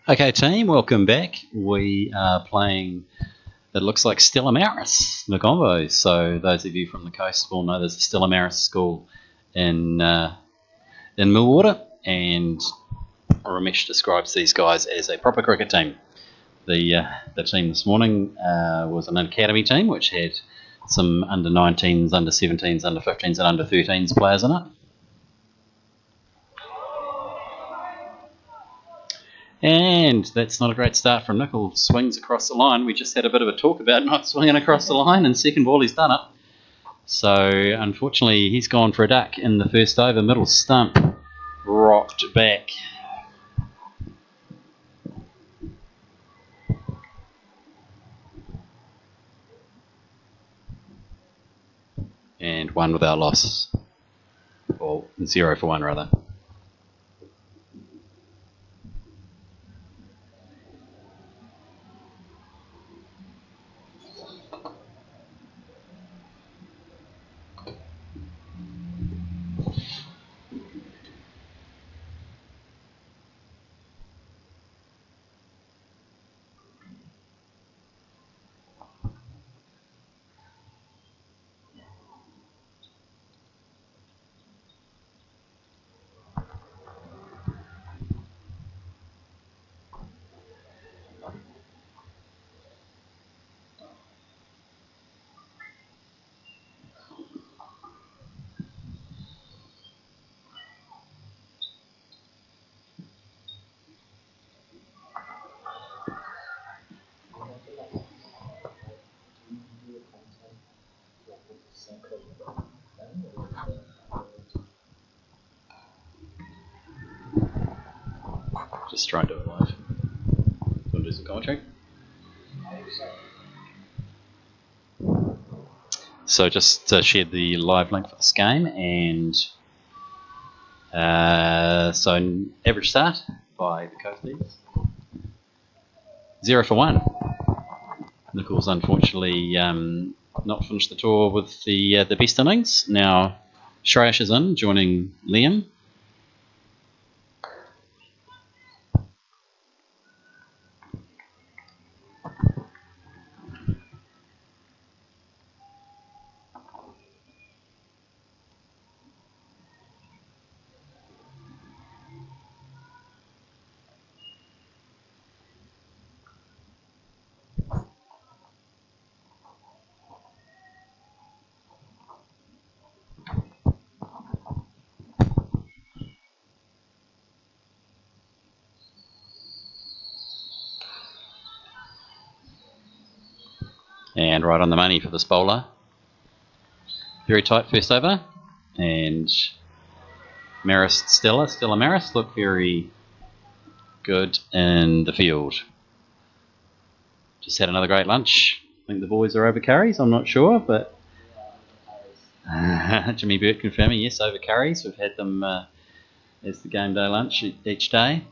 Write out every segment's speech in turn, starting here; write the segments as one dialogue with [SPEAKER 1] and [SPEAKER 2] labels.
[SPEAKER 1] Okay team, welcome back. We are playing, it looks like STELLA MARIS, Nagombo. So those of you from the coast will know there's a STELLA MARIS school in Millwater, and Ramesh describes these guys as a proper cricket team. The team this morning was an academy team which had some under 19s, under 17s, under 15s and under 13s players in it. And that's not a great start from Nickel. Swings across the line. We just had a bit of a talk about not swinging across the line, and second ball he's done it. So unfortunately he's gone for a duck in the first over. Middle stump rocked back. And one without loss. Or 0 for 1 rather. Just try and do it live. Want to do some commentary? So just shared the live link for this game, and so average start by the Coasties. 0 for 1. Nichols unfortunately not finished the tour with the best innings. Now Shreyash is in, joining Liam. And right on the money for this bowler. Very tight first over. And MARIS STELLA MARIS look very good in the field. Just had another great lunch. I think the boys are over curries, I'm not sure, but Jimmy Burt confirming, yes, over curries. We've had them as the game day lunch each day.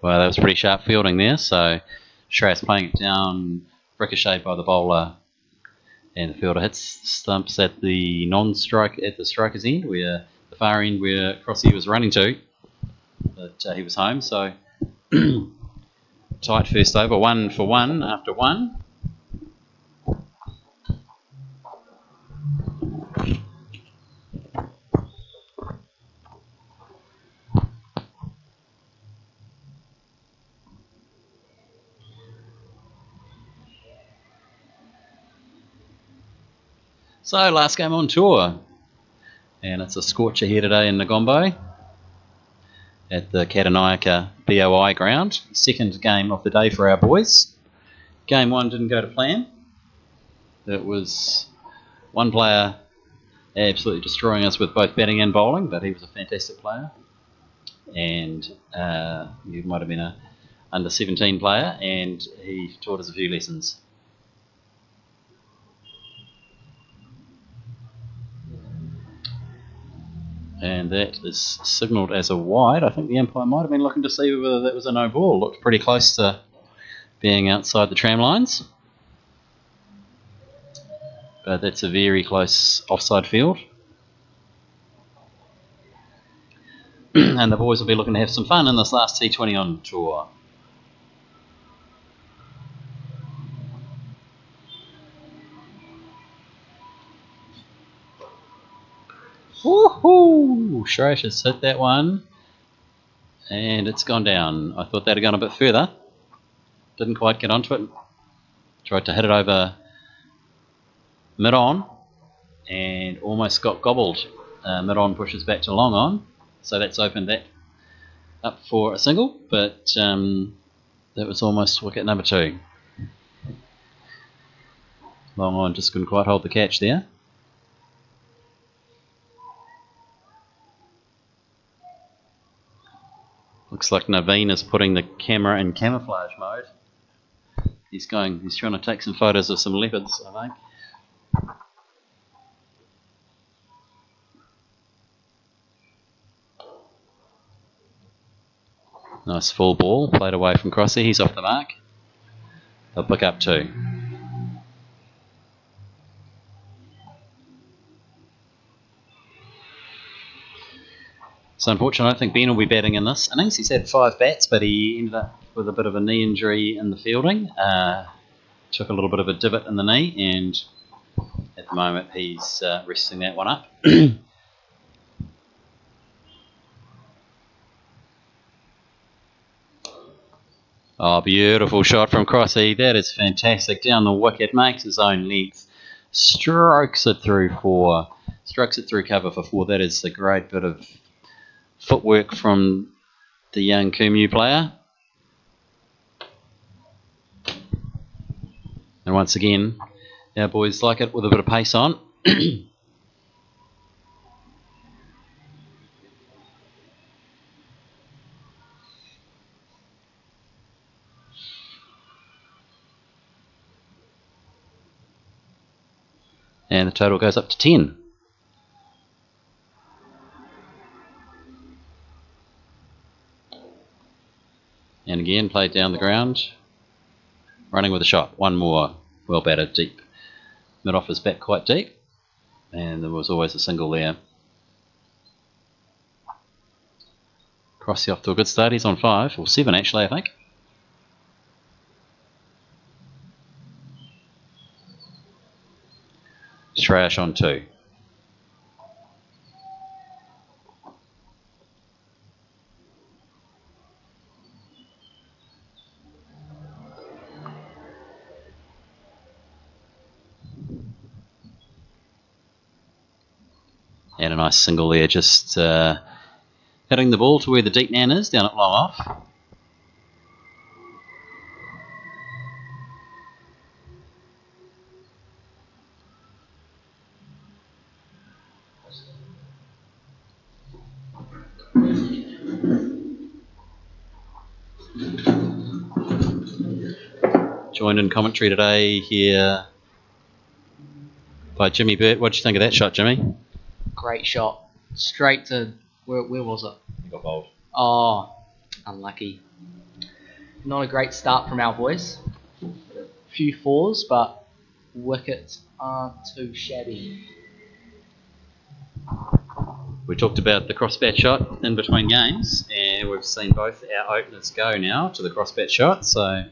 [SPEAKER 1] Well, that was pretty sharp fielding there. So Shreyas playing it down, ricocheted by the bowler, and the fielder hits the stumps at the non-strike at the striker's end, where the far end where Crossy was running to, but he was home. So tight first over, 1 for 1 after 1. So last game on tour, and it's a scorcher here today in Nagombo at the Katanayaka BOI ground. Second game of the day for our boys. Game 1 didn't go to plan. It was one player absolutely destroying us with both batting and bowling, but he was a fantastic player, and he might have been a under 17 player, and he taught us a few lessons. And that is signalled as a wide. I think the umpire might have been looking to see whether that was a no ball. Looked pretty close to being outside the tram lines. But that's a very close offside field. And the boys will be looking to have some fun in this last T20 on tour. Woohoo! Shresh has hit that one. And it's gone down. I thought that had gone a bit further. Didn't quite get onto it. Tried to hit it over mid-on and almost got gobbled. Mid-on pushes back to long-on. So that's opened that up for a single. But that was almost wicket number 2. Long-on just couldn't quite hold the catch there. Looks like Naveen is putting the camera in camouflage mode. He's trying to take some photos of some leopards, I think. Nice full ball, played away from Crossy. He's off the mark. They'll pick up 2. So unfortunately, I think Ben will be batting in this innings. He's had 5 bats, but he ended up with a bit of a knee injury in the fielding. Took a little bit of a divot in the knee, and at the moment he's resting that one up. Oh, beautiful shot from Crossy. That is fantastic. Down the wicket, makes his own legs, strokes it through cover for 4. That is a great bit of footwork from the young Kumu player. And once again, our boys like it with a bit of pace on. And the total goes up to 10. And again, played down the ground. Running with a shot. One more. Well batted deep. Mid-off is back quite deep. And there was always a single there. Crossy off to a good start. He's on 5. Or 7 actually, I think. Shreyash on 2. And a nice single there, just hitting the ball to where the deep man is, down at long off. Joined in commentary today here by Jimmy Burt. What did you think of that shot, Jimmy?
[SPEAKER 2] Great shot. Straight to, where was it?
[SPEAKER 1] You got bowled.
[SPEAKER 2] Oh, unlucky. Not a great start from our boys. A few 4s, but wickets aren't too shabby.
[SPEAKER 1] We talked about the crossbat shot in between games, and we've seen both our openers go now to the crossbat shot. So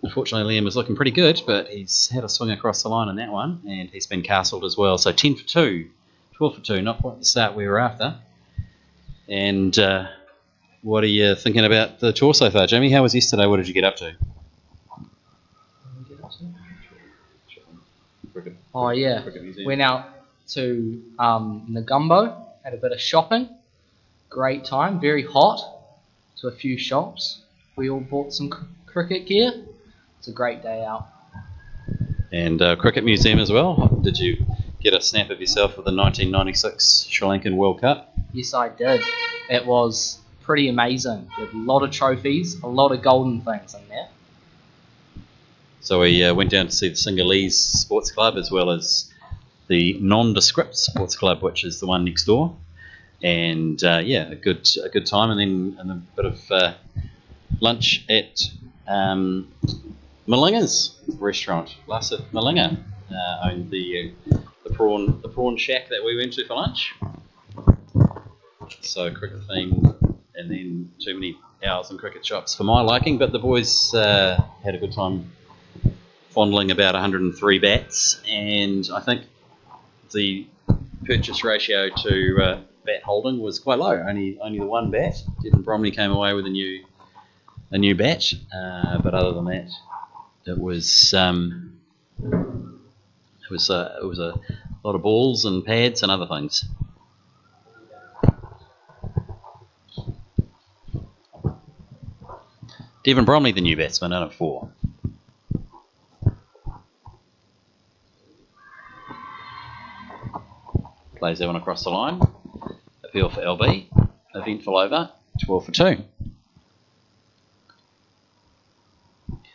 [SPEAKER 1] unfortunately Liam was looking pretty good, but he's had a swing across the line in that one, and he's been castled as well. So 10 for 2, 12 for 2, not quite the start we were after. And what are you thinking about the tour so far, Jamie? How was yesterday? What did you get up to?
[SPEAKER 2] Oh yeah, went out to Negumbo, had a bit of shopping. Great time, very hot. To a few shops. We all bought some cricket gear. It's a great day out.
[SPEAKER 1] And Cricket Museum as well. Did you get a snap of yourself with the 1996 Sri Lankan World Cup?
[SPEAKER 2] Yes, I did. It was pretty amazing. There were a lot of trophies, a lot of golden things in there.
[SPEAKER 1] So we went down to see the Sinhalese Sports Club as well as the Nondescript Sports Club, which is the one next door. and yeah, a good time, and then a bit of lunch at Malinga's restaurant. Last at Malinga owned the prawn shack that we went to for lunch. So cricket theme, and then too many hours in cricket shops for my liking, but the boys had a good time fondling about 103 bats, and I think the purchase ratio to bat holding was quite low. Only the one bat. Devon Bromley came away with a new bat, but other than that, it was a lot of balls and pads and other things. Devon Bromley, the new batsman, out of 4. Plays that one across the line. Appeal for LB. Eventful over. 12 for 2.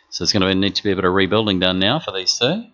[SPEAKER 1] So there's going to need to be a bit of rebuilding done now for these two.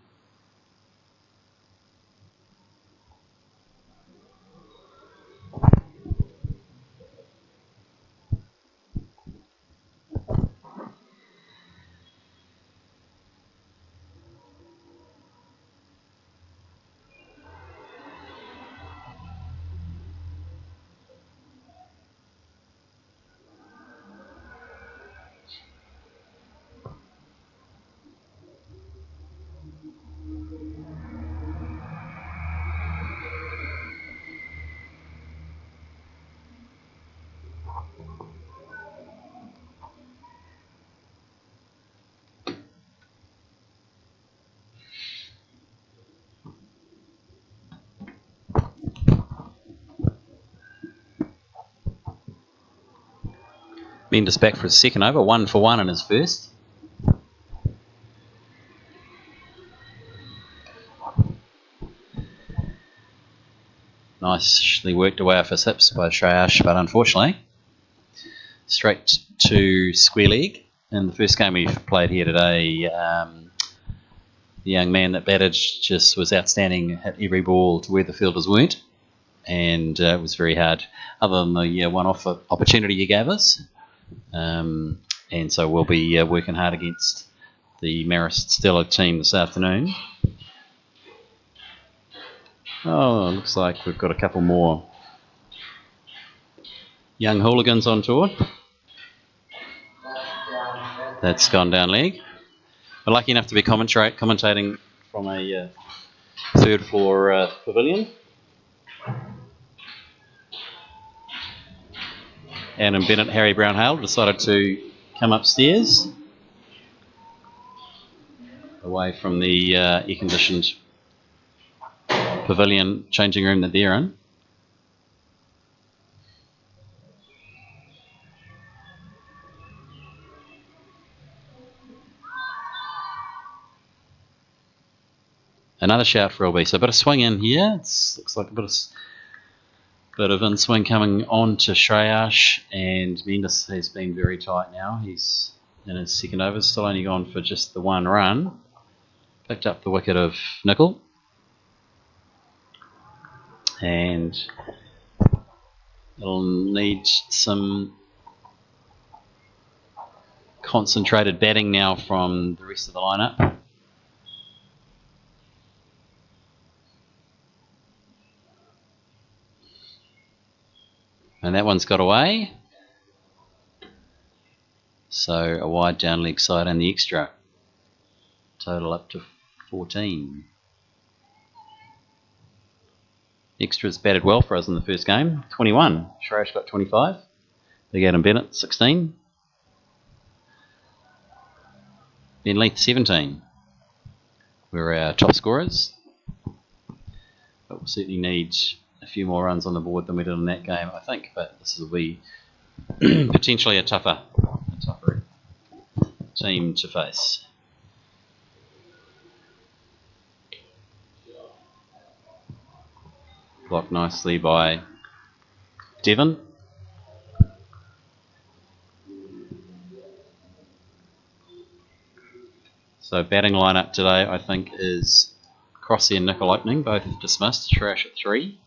[SPEAKER 1] Mendes back for his second over, 1 for 1 in his first. Nicely worked away off his hips by Shreyash, but unfortunately, straight to square leg. In the first game we played here today, the young man that batted just was outstanding, hit every ball to where the fielders weren't, and it was very hard, other than the one-off opportunity he gave us. And so we'll be working hard against the MARIS STELLA team this afternoon. Oh, looks like we've got a couple more young hooligans on tour. That's gone down leg. We're lucky enough to be commentating from a third floor pavilion. Anne and Bennett, Harry Brown-Hale decided to come upstairs away from the air-conditioned pavilion changing room that they're in. Another shout for LB. So a bit of swing in here. Looks like a bit of in-swing coming on to Shreyash, and Mendes has been very tight now. He's in his second over, still only gone for just the 1 run. Picked up the wicket of Nicol. And it'll need some concentrated batting now from the rest of the lineup. And that one's got away. So a wide down leg side and the extra. Total up to 14. Extras batted well for us in the first game. 21. Shreyash got 25. Big Adam Bennett, 16. Then Leith, 17. We're our top scorers. But we'll certainly need a few more runs on the board than we did in that game, I think, but this will be potentially a tougher team to face. Blocked nicely by Devon. So batting lineup today, I think, is Crossy and Nicol opening, both dismissed. Shreyash at 3.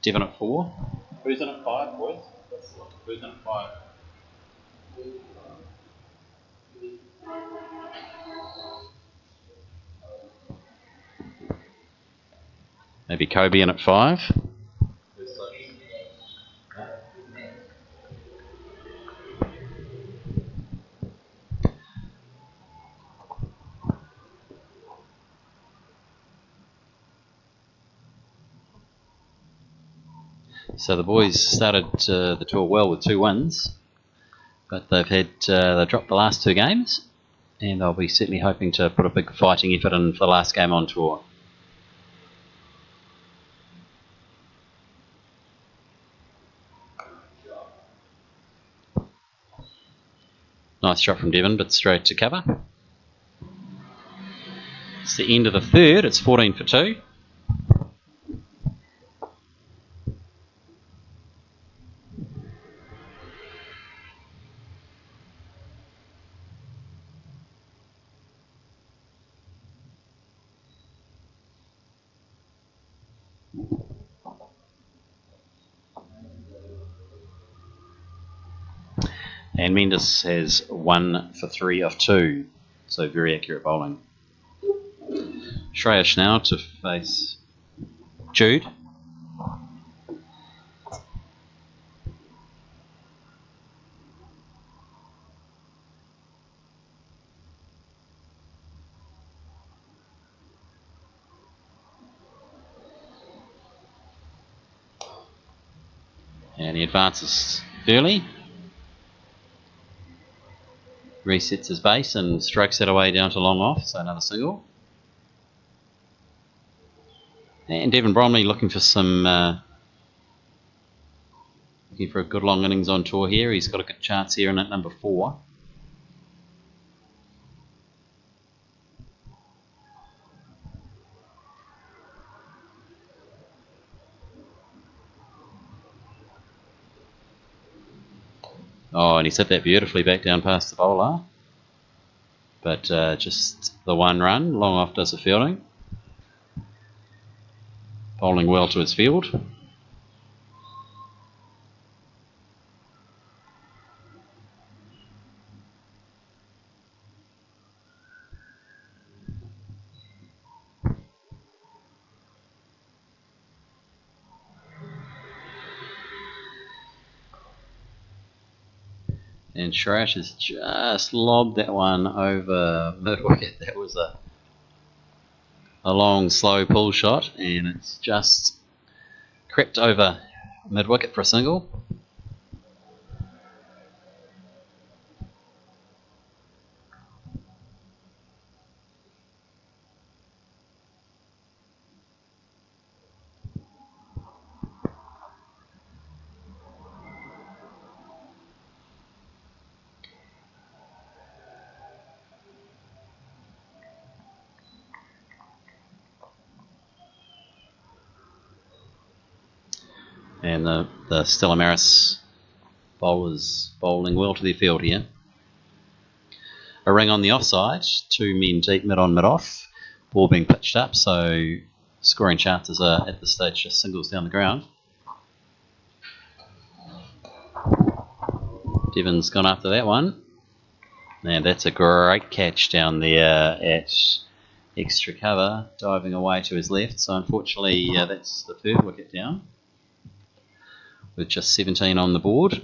[SPEAKER 1] Devon at 4, Who's in at 5, boys? Who's in at 5? Maybe Kobe in at 5. So the boys started the tour well with 2 wins, but they've dropped the last 2 games, and they'll be certainly hoping to put a big fighting effort in for the last game on tour. Nice shot from Devon, but straight to cover. It's the end of the third. It's 14 for 2. And Mendes has 1 for 3 of 2, so very accurate bowling. Shreyash now to face Jude. And he advances early. Resets his base and strokes that away down to long off, so another single. And Devon Bromley looking for looking for a good long innings on tour here. He's got a good chance here in at number 4. Oh, and he's hit that beautifully back down past the bowler. But just the 1 run. Long off does the fielding. Bowling well to his field. And Shreyash has just lobbed that one over mid-wicket. That was a long, slow pull shot, and it's just crept over mid-wicket for a single. And the STELLA MARIS bowlers bowling well to their field here. A ring on the offside, 2 men deep, mid on, mid off. Ball being pitched up, so scoring chances are at this stage just singles down the ground. Devon's gone after that one. And that's a great catch down there at extra cover, diving away to his left. So unfortunately, that's the 3rd wicket down, with just 17 on the board.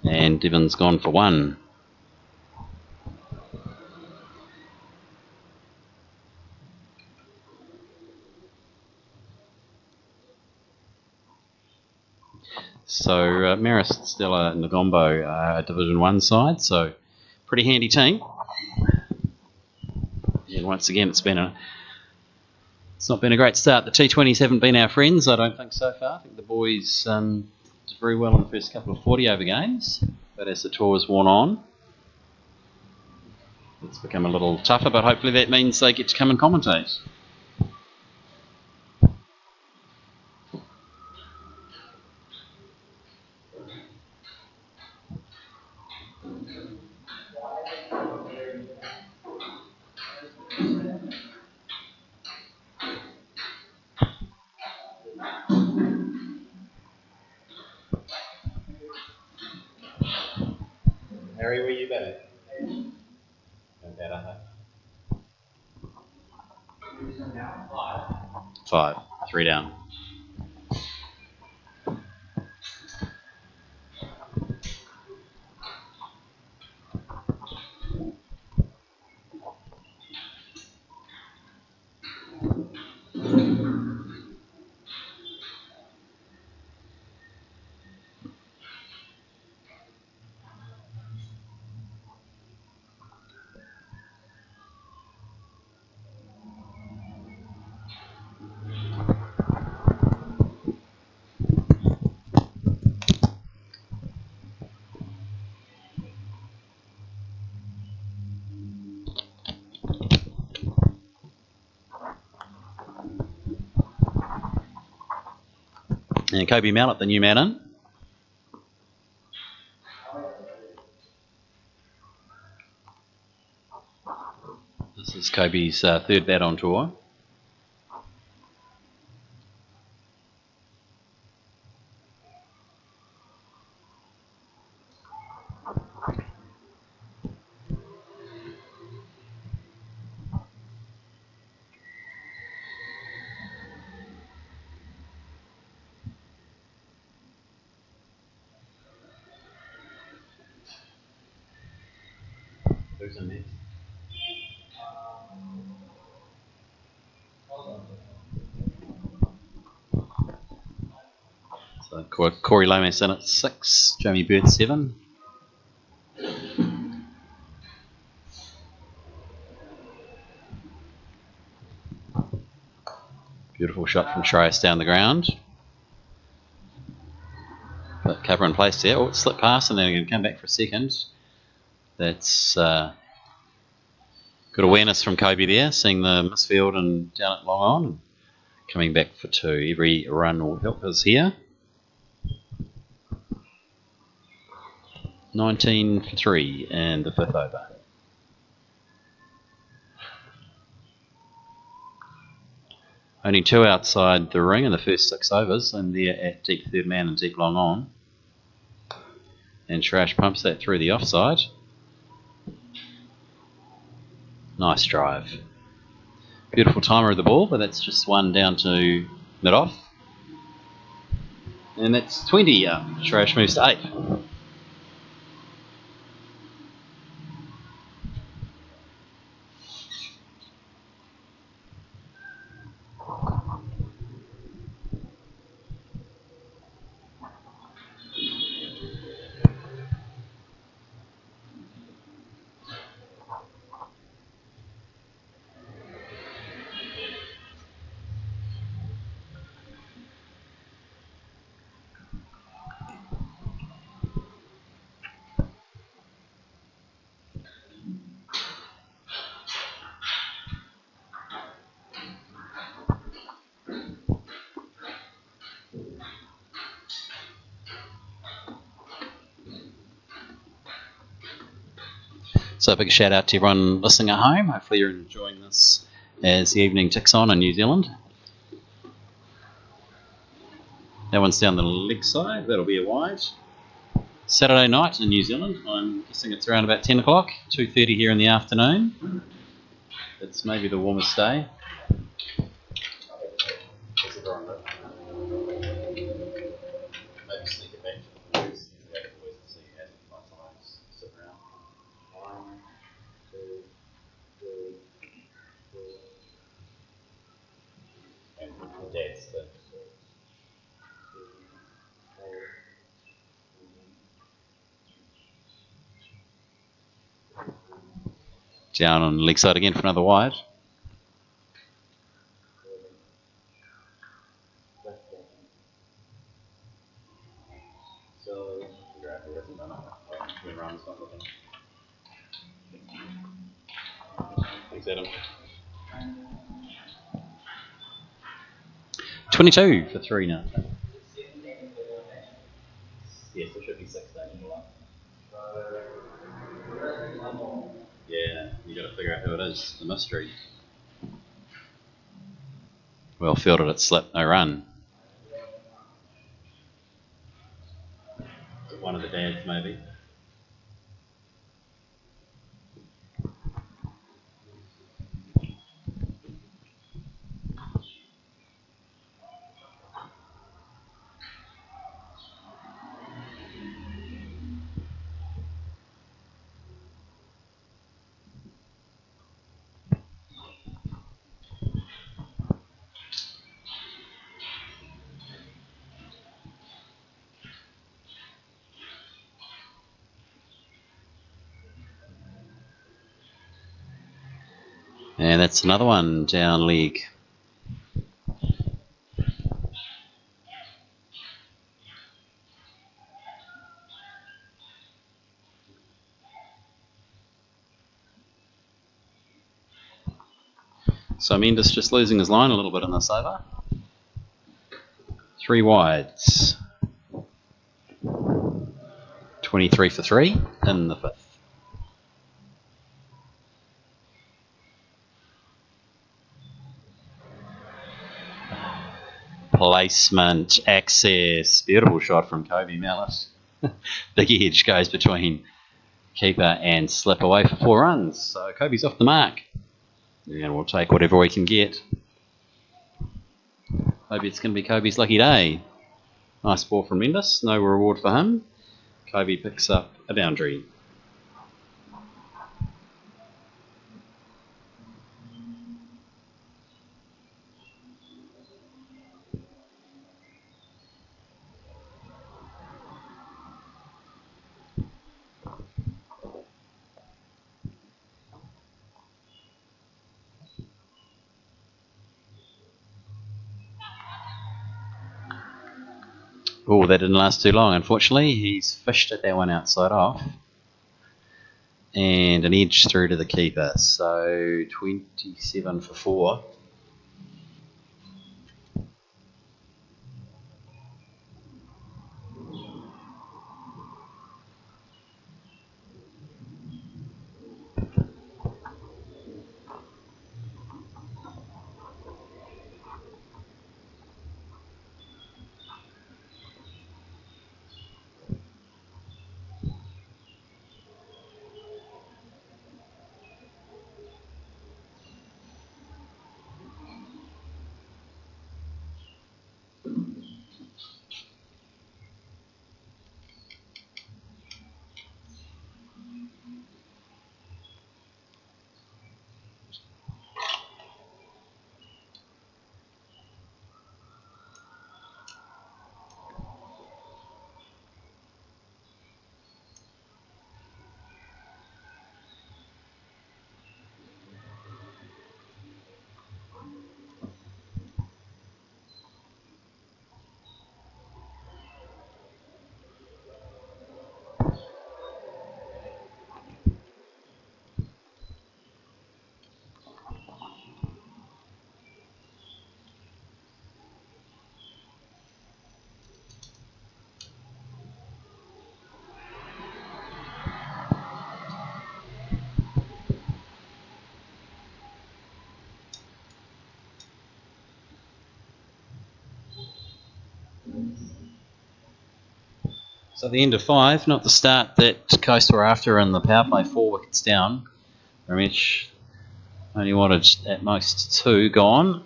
[SPEAKER 1] And Devon's gone for 1. So Maris, Stella and Ngombo are a Division 1 side, so pretty handy team. And once again, it's not been a great start. The T20s haven't been our friends, I don't think, so far. I think the boys did very well in the first couple of 40-over games, but as the tour has worn on, it's become a little tougher, but hopefully that means they get to come and commentate. 5. 3 down. And Kobe Mallet, the new man in. This is Kobe's third bat on tour. Who's in next? So Corey Lomas in at 6, Jamie Bird 7. Beautiful shot from Shreyas down the ground. But cover in place there. Oh, it slipped past and then going to come back for a second. That's good awareness from Kobe there, seeing the misfield and down at long on. And coming back for 2. Every run will help us here. 19 for 3 and the 5th over. Only 2 outside the ring in the first 6 overs, and they're at deep third man and deep long on. And Shrash pumps that through the offside. Nice drive. Beautiful timer of the ball, but that's just one down to mid-off. And that's 20. Shrash moves to 8. So a big shout out to everyone listening at home. Hopefully you're enjoying this as the evening ticks on in New Zealand. That one's down the leg side. That'll be a wide. Saturday night in New Zealand. I'm guessing it's around about 10 o'clock, 2:30 here in the afternoon. It's maybe the warmest day. Down on the leg side again for another wide. Thanks, Adam. 22 for 3 now. Yes, there should be 16. Yeah, you got to figure out who it is. The mystery. Well fielded, it slipped, no run. One of the dads, maybe. And that's another one down leg. So Mendes just losing his line a little bit in this over. 3 wides. 23 for 3 in the 5th. Placement, access, beautiful shot from Kobe Mallet. Big edge goes between keeper and slip away for 4 runs. So Kobe's off the mark. And we'll take whatever we can get. Maybe it's going to be Kobe's lucky day. Nice ball from Mendes, no reward for him. Kobe picks up a boundary. Oh, that didn't last too long, unfortunately. He's fished at that one outside off. And an edge through to the keeper. So 27 for 4. So the end of 5, not the start that Coast were after in the power play, 4 wickets down. Ramesh only wanted at most 2 gone.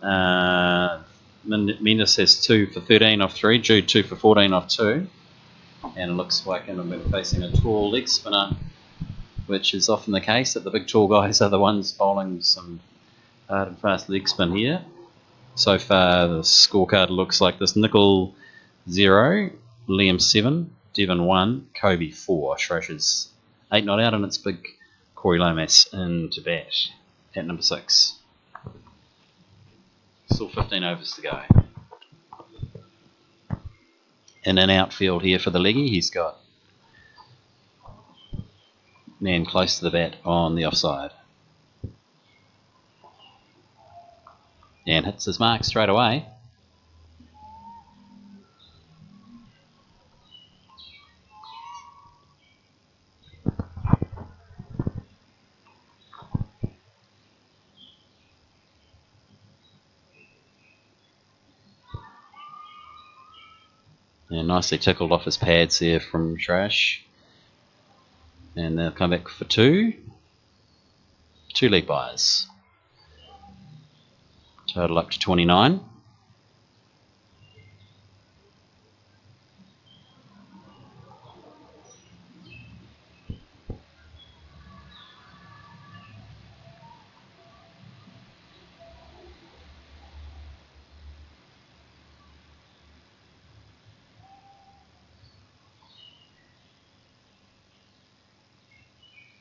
[SPEAKER 1] Mendes has 2 for 13 off 3, Jude 2 for 14 off 2. And it looks like we're facing a tall leg spinner, which is often the case, that the big tall guys are the ones bowling some hard and fast leg spin here. So far the scorecard looks like this: Nickel 0, Liam 7, Devon 1, Kobe 4. Shrash's 8 not out, and it's big Corey Lomas into bat at number 6. Still 15 overs to go. In an outfield here for the leggy, he's got man close to the bat on the offside. And hits his mark straight away. And nicely tickled off his pads there from Trash. And they'll come back for 2. 2 leg byes. Total up to 29.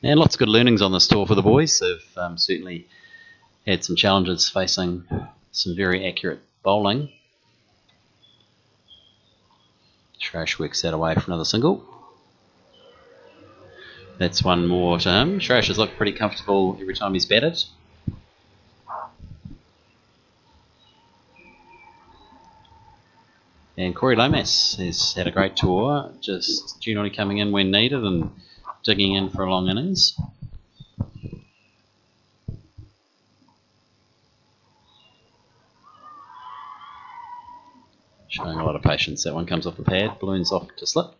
[SPEAKER 1] And lots of good learnings on this tour for the boys. They've certainly Had some challenges facing some very accurate bowling. Shrash works that away for another single. That's one more to him. Shrash has looked pretty comfortable every time he's batted. And Corey Lomas has had a great tour, just generally coming in when needed and digging in for a long innings. Showing a lot of patience. That one comes off the pad, balloons off to slip.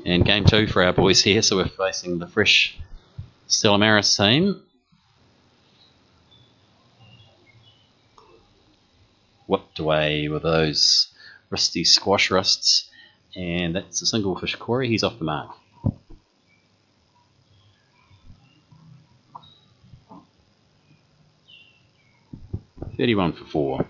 [SPEAKER 1] And game 2 for our boys here, so we're facing the fresh STELLA MARIS team. Whipped away with those wristy squash wrists, and that's a single for Corey. He's off the mark. $31 for 4.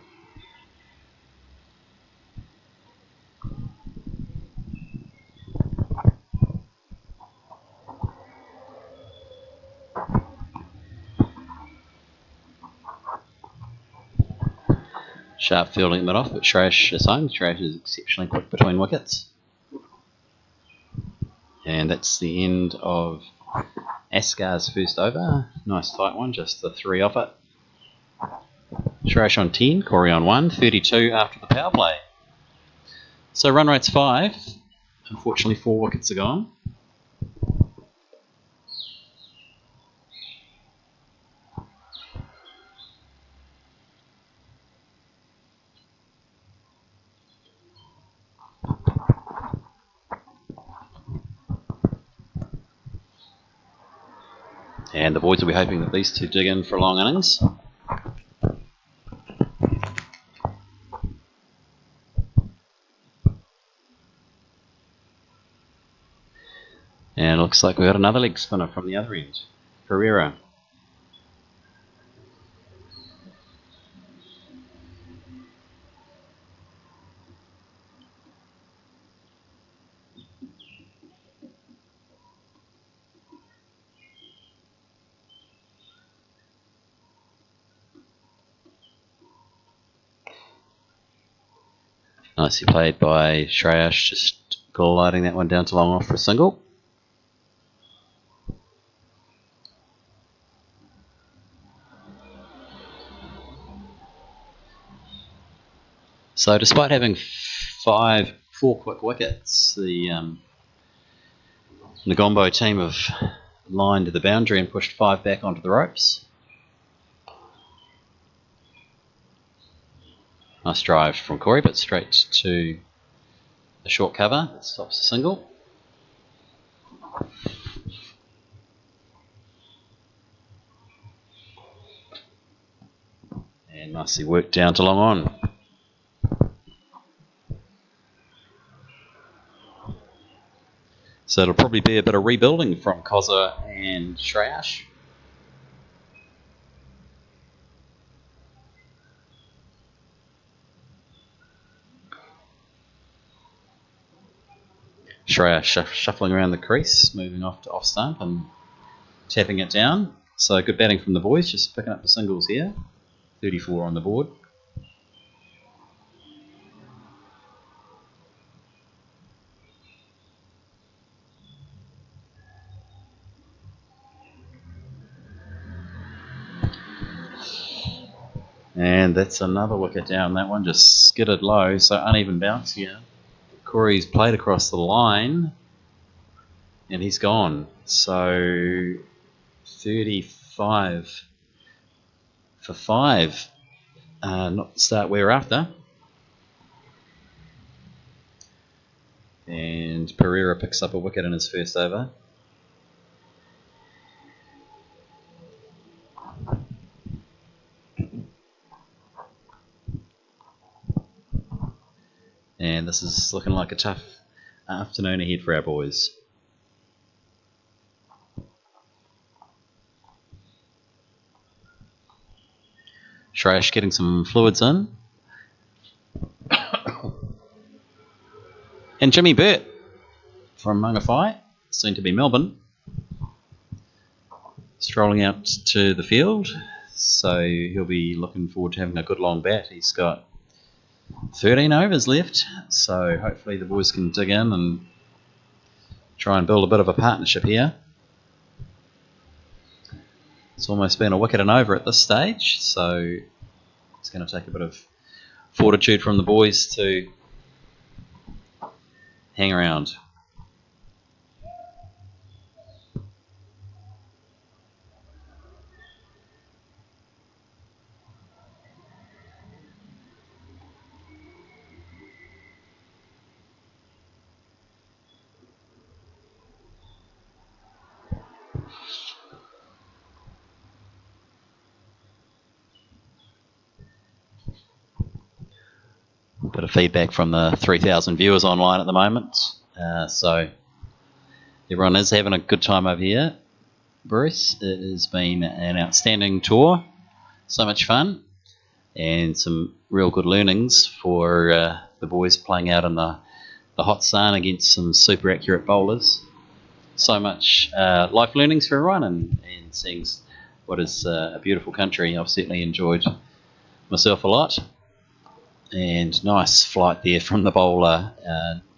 [SPEAKER 1] Sharp fielding that off, but Shrash is home. Shrash is exceptionally quick between wickets. And that's the end of Askar's first over. Nice tight one, just the 3 off it. Shrash on 10, Corey on 1, 32 after the power play. So run rate's 5. Unfortunately, 4 wickets are gone. And the boys will be hoping that these two dig in for long innings. And it looks like we've got another leg spinner from the other end, Pereira. Nicely played by Shrayash, just gliding that one down to long off for a single. So despite having 4 quick wickets, the Ngombo team have lined the boundary and pushed 5 back onto the ropes. Nice drive from Corey, but straight to the short cover. Stops the single. And nicely worked down to long on. So it'll probably be a bit of rebuilding from Koza and Shrayash. Shrayash shuffling around the crease, moving off to off stump and tapping it down. So good batting from the boys, just picking up the singles here. 34 on the board. And that's another wicket down. That one just skidded low, so uneven bounce here. Corey's played across the line, and he's gone. So 35 for 5. Not the start we're after. And Pereira picks up a wicket in his first over. And this is looking like a tough afternoon ahead for our boys. Shrayash getting some fluids in. And Jimmy Burt from Mangawhai, soon to be Melbourne, strolling out to the field. So he'll be looking forward to having a good long bat. He's got 13 overs left, so hopefully the boys can dig in and try and build a bit of a partnership here. It's almost been a wicket and over at this stage, so it's going to take a bit of fortitude from the boys to hang around. Bit of feedback from the 3,000 viewers online at the moment, so everyone is having a good time over here. Bruce, it has been an outstanding tour, so much fun, and some real good learnings for the boys playing out in the hot sun against some super accurate bowlers. So much life learnings for everyone, and seeing what is a beautiful country. I've certainly enjoyed myself a lot. And nice flight there from the bowler,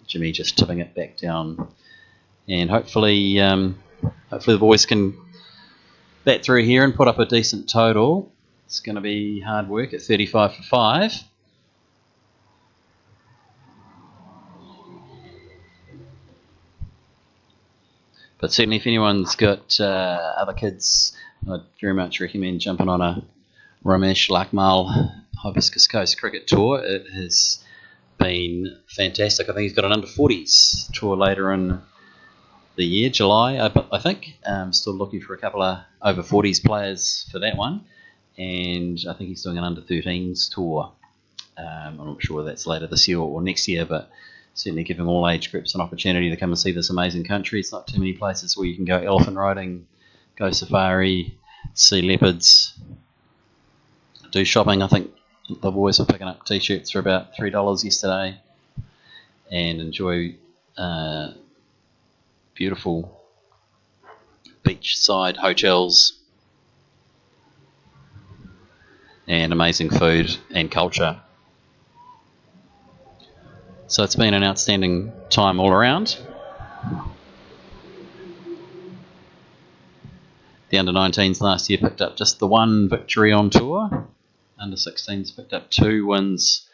[SPEAKER 1] Jimmy just tipping it back down. And hopefully the boys can bat through here and put up a decent total. It's going to be hard work at 35 for 5. But certainly if anyone's got other kids, I'd very much recommend jumping on a Ramesh Lakmal Hibiscus Coast Cricket Tour. It has been fantastic. I think he's got an under-40s tour later in the year, July, I think. Still looking for a couple of over-40s players for that one. And I think he's doing an under-13s tour. I'm not sure whether that's later this year or next year, but certainly giving all age groups an opportunity to come and see this amazing country. It's not too many places where you can go elephant riding, go safari, see leopards, do shopping. I think the boys were picking up t-shirts for about $3 yesterday, and enjoy beautiful beachside hotels and amazing food and culture. So it's been an outstanding time all around. The under-19s last year picked up just the one victory on tour. Under-16s picked up 2 wins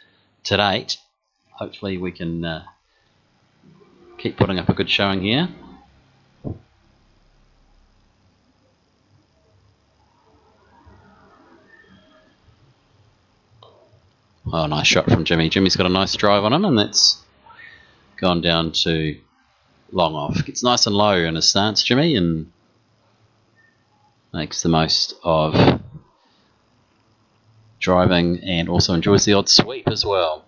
[SPEAKER 1] to date. Hopefully we can keep putting up a good showing here. Oh, nice shot from Jimmy. Jimmy's got a nice drive on him, and that's gone down to long off. Gets nice and low in his stance, Jimmy, and makes the most of driving and also enjoys the odd sweep as well.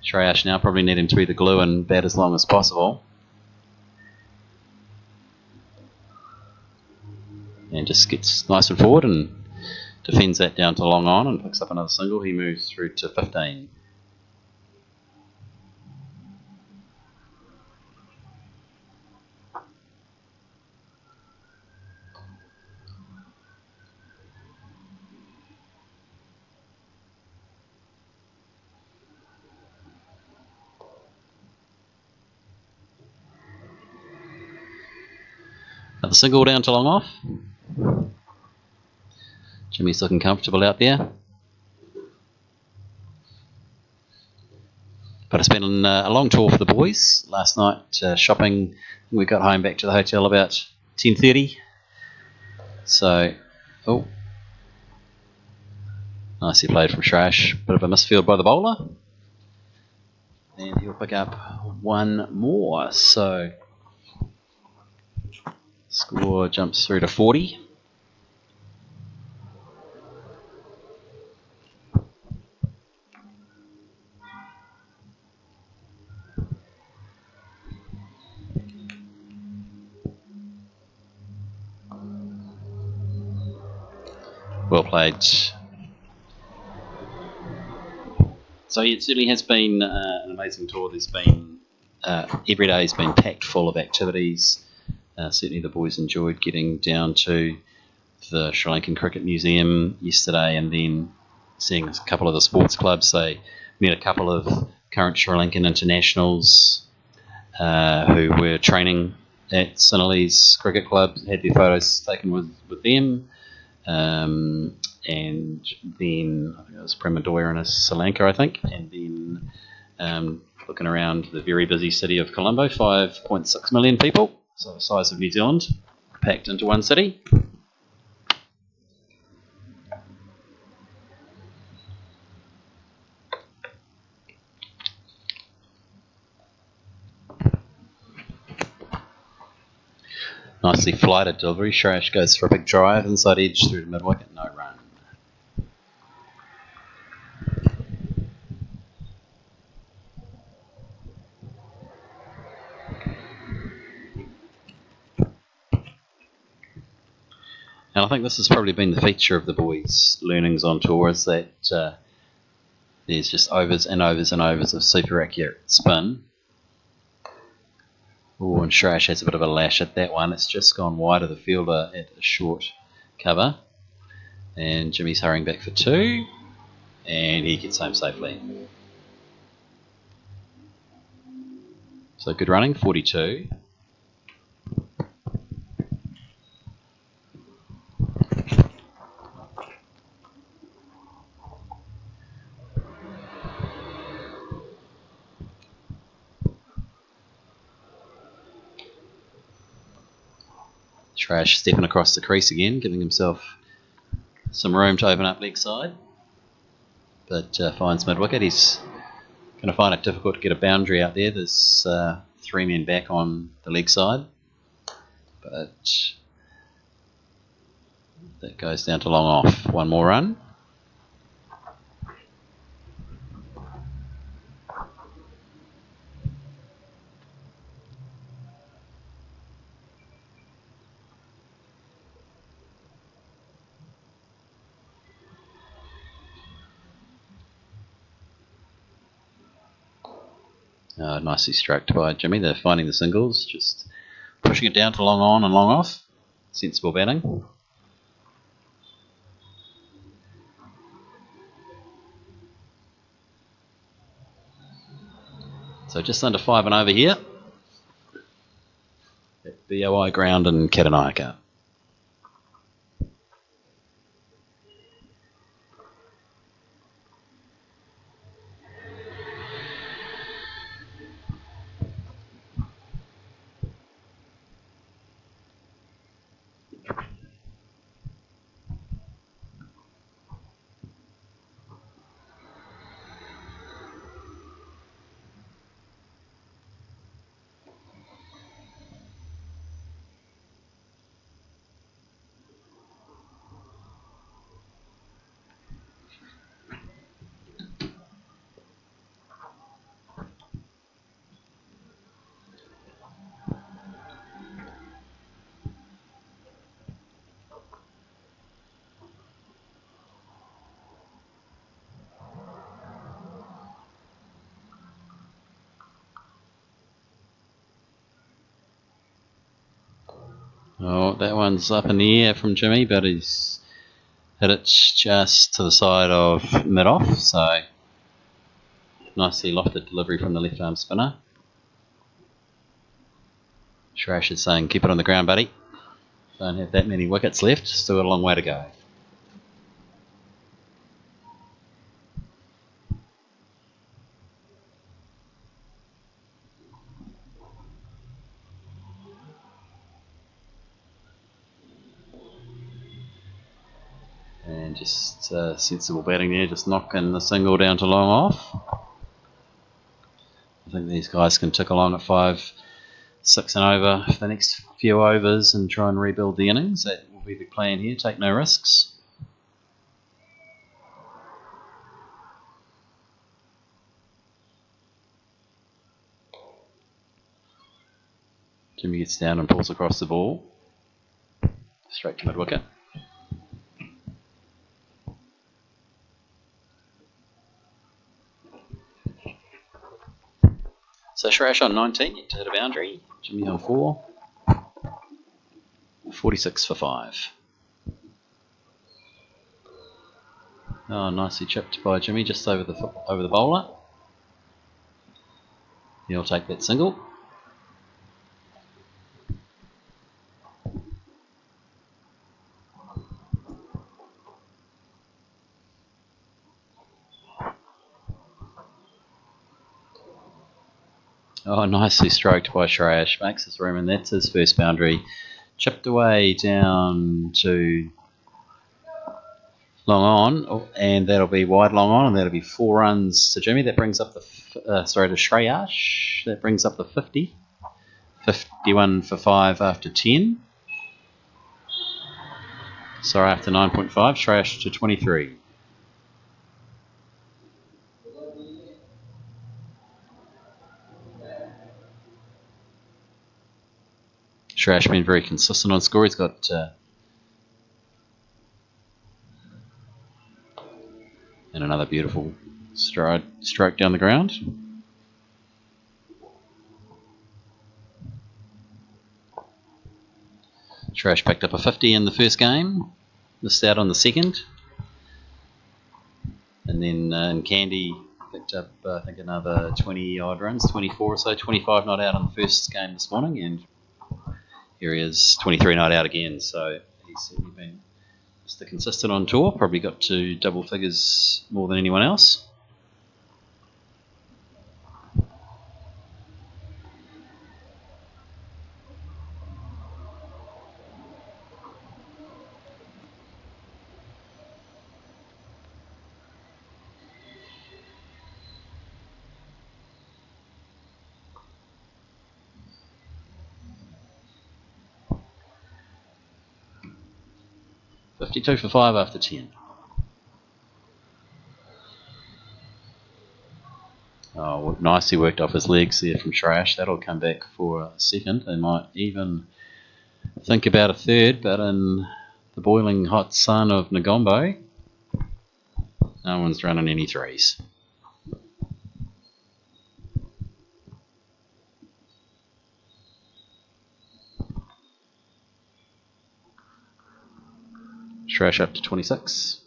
[SPEAKER 1] Shreyash now probably needing to be the glue and bat as long as possible. And just gets nice and forward and defends that down to long on and picks up another single. He moves through to 15. Another single down to long off. Jimmy's looking comfortable out there. But it's been a long tour for the boys. Last night shopping, we got home back to the hotel about 10:30. So, oh, nicely played from Shreyash. Bit of a misfield by the bowler. And he'll pick up one more. So, score jumps through to 40. Well played. So it certainly has been an amazing tour. There's been every day has been packed full of activities. Certainly the boys enjoyed getting down to the Sri Lankan Cricket Museum yesterday and then seeing a couple of the sports clubs. They met a couple of current Sri Lankan internationals who were training at Sinhalese Cricket Club, had their photos taken with them. And then I think it was Premadoya and Sri Lanka, I think, and then looking around the very busy city of Colombo, 5.6 million people, so the size of New Zealand, packed into one city. Nicely flighted delivery. Shrash goes for a big drive, inside edge through to mid wicket, no run. And I think this has probably been the feature of the boys' learnings on tour, is that there's just overs and overs and overs of super accurate spin. Oh, and Shrash has a bit of a lash at that one. It's just gone wide of the fielder at a short cover. And Jimmy's hurrying back for two. And he gets home safely. So good running, 42. Shrash stepping across the crease again, giving himself some room to open up leg side. But finds mid wicket. He's going to find it difficult to get a boundary out there. There's 3 men back on the leg side. But that goes down to long off. One more run. Nicely stroked by Jimmy. They're finding the singles, just pushing it down to long on and long off. Sensible batting. So just under 5 and over here at BOI ground in Katanayake. Oh, that one's up in the air from Jimmy, but he's hit it just to the side of mid-off, so nicely lofted delivery from the left-arm spinner. Shrash is saying, keep it on the ground, buddy. Don't have that many wickets left, still got a long way to go. And just sensible batting there, just knocking the single down to long off. I think these guys can tick along at 5, 6 and over for the next few overs and try and rebuild the innings. That will be the plan here, take no risks. Jimmy gets down and pulls across the ball, straight to mid-wicket. So Shrash on 19, yet to hit a boundary. Jimmy on 4. 46 for 5. Oh, nicely chipped by Jimmy, just over the bowler. He'll take that single. Oh, nicely stroked by Shrash. Makes his room, and that's his first boundary. Chipped away down to long on, and that'll be wide long on, and that'll be 4 runs to Jimmy. That brings up the to Shreyash. That brings up the 50. 51 for 5 after 10. Sorry, after 9.5. Shreyash to 23. Shreyash been very consistent on score. He's got and another beautiful stroke down the ground. Shreyash picked up a 50 in the first game, missed out on the second, and then in Candy picked up I think another 20 odd runs, 24 or so, 25 not out on the first game this morning, and here he is, 23 not out again. So he's certainly been Mr. Consistent on tour, probably got to double figures more than anyone else. $52 for 5 after 10. Oh, nicely worked off his legs there from Shreyash. That'll come back for a second. They might even think about a third, but in the boiling hot sun of Ngombo, no one's running any threes. Shreyash up to 26.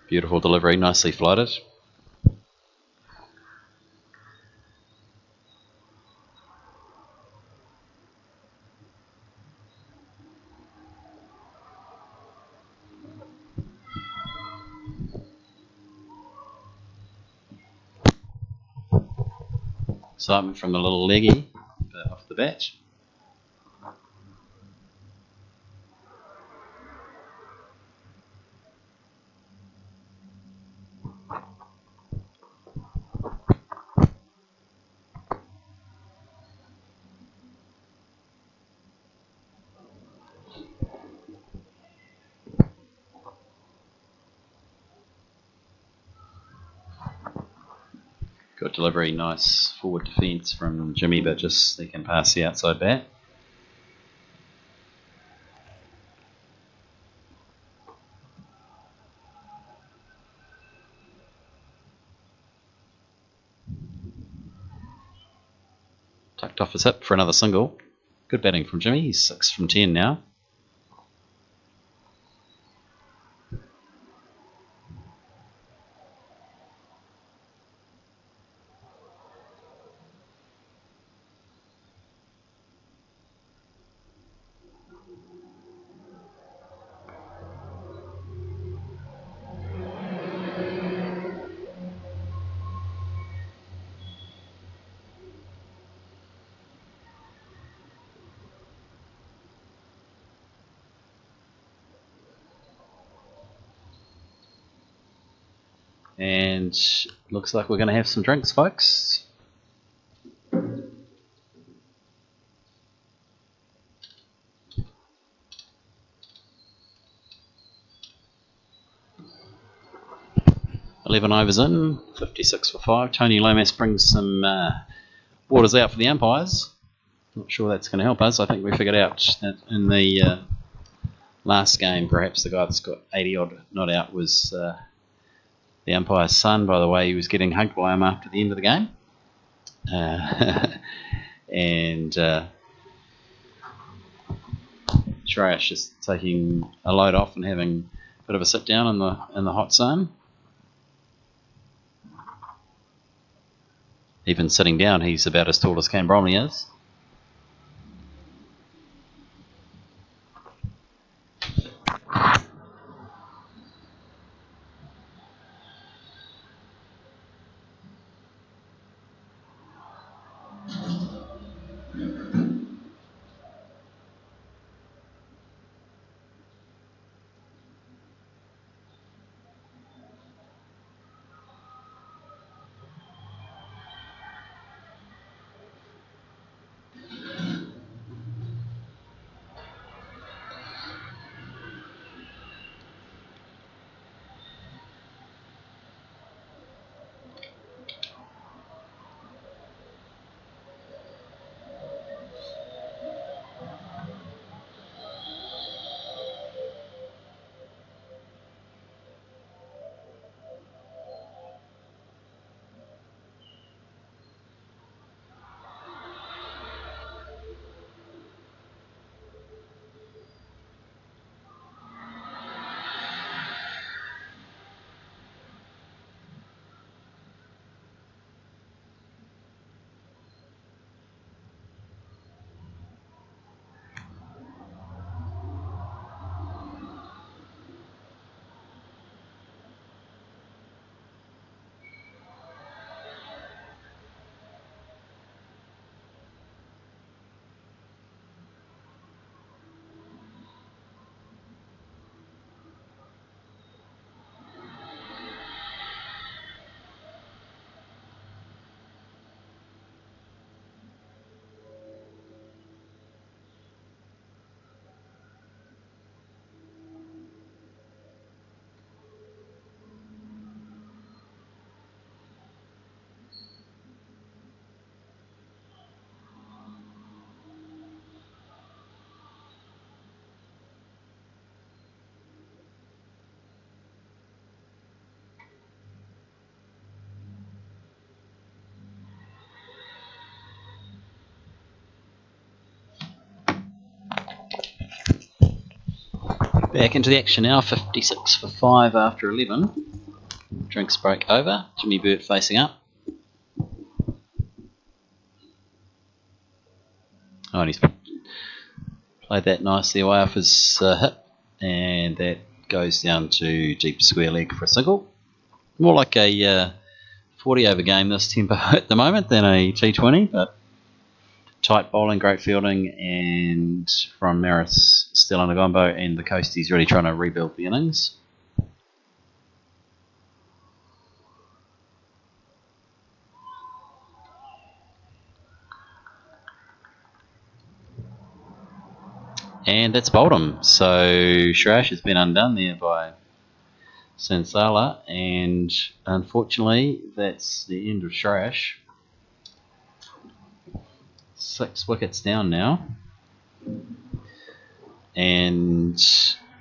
[SPEAKER 1] Beautiful delivery, nicely floated. Excitement from the little leggy off the bat. Good delivery, nice forward defence from Jimmy, but just they can pass the outside bat. Tucked off his hip for another single. Good batting from Jimmy, he's 6 from 10 now. And looks like we're going to have some drinks, folks. $11 overs in, 56 for 5. Tony Lomas brings some waters out for the umpires. Not sure that's going to help us. I think we figured out that in the last game, perhaps the guy that's got 80 odd not out was the umpire's son, by the way. He was getting hugged by him after the end of the game. And Shreyash just taking a load off and having a bit of a sit down in the hot sun. Even sitting down, he's about as tall as Cam Bromley is. Back into the action now, 56 for 5 after 11. Drinks break over. Jimmy Burt facing up. Oh, and he's played that nicely away off his hip, and that goes down to deep square leg for a single. More like a 40 over game this tempo at the moment than a T20, but tight bowling, great fielding, and from MARIS, STELLA Ngombo, and the Coasties really trying to rebuild the innings. And that's bowled him. So Shreyash has been undone there by Sansala, and unfortunately that's the end of Shreyash. 6 wickets down now. And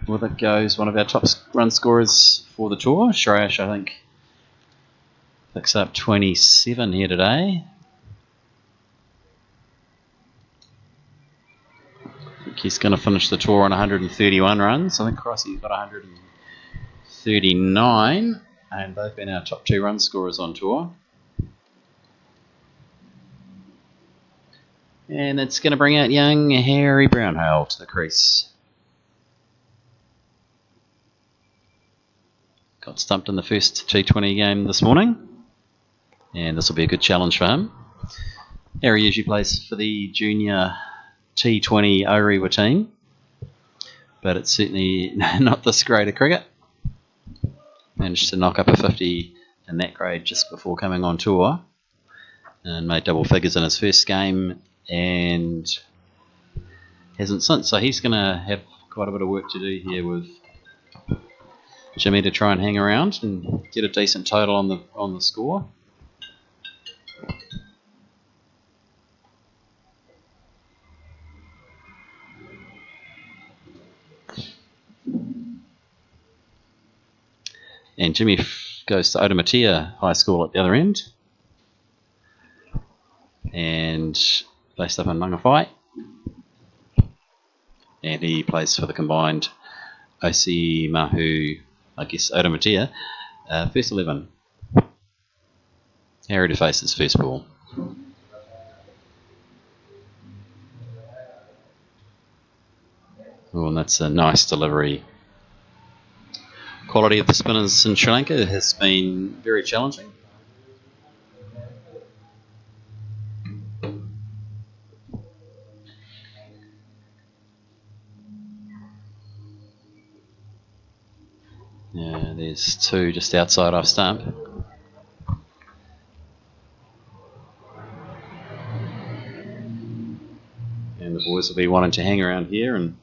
[SPEAKER 1] with it goes one of our top run scorers for the tour. Shreyash, I think, picks up 27 here today. I think he's going to finish the tour on 131 runs. I think Crossie's got 139, and they've been our top 2 run scorers on tour. And it's going to bring out young Harry Brownhill to the crease. Got stumped in the first T20 game this morning, and this will be a good challenge for him. Harry usually plays for the junior T20 Orewa team, but it's certainly not this grade of cricket. Managed to knock up a 50 in that grade just before coming on tour, and made double figures in his first game, and hasn't since. So he's going to have quite a bit of work to do here with Jimmy to try and hang around and get a decent total on the score. And Jimmy goes to Otamatea High School at the other end. And based up in Mangawhai. And he plays for the combined OC Mahu, I guess, Otamatea. First 11. Harry to face his first ball. Oh, and that's a nice delivery. Quality of the spinners in Sri Lanka has been very challenging. Yeah, there's two just outside off stump. And the boys will be wanting to hang around here and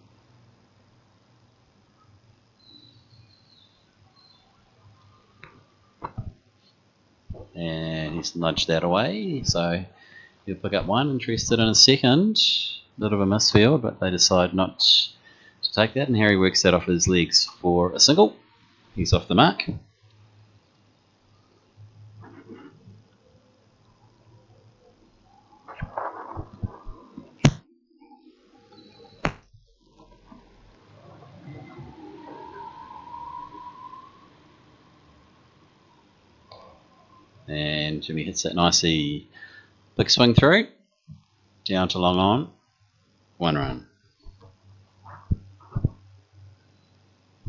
[SPEAKER 1] he's nudged that away, so he'll pick up one. Interested in a second. A bit of a misfield, but they decide not to take that, and Harry works that off his legs for a single. He's off the mark. And Jimmy hits that nicely. Big swing through. Down to long on. 1 run.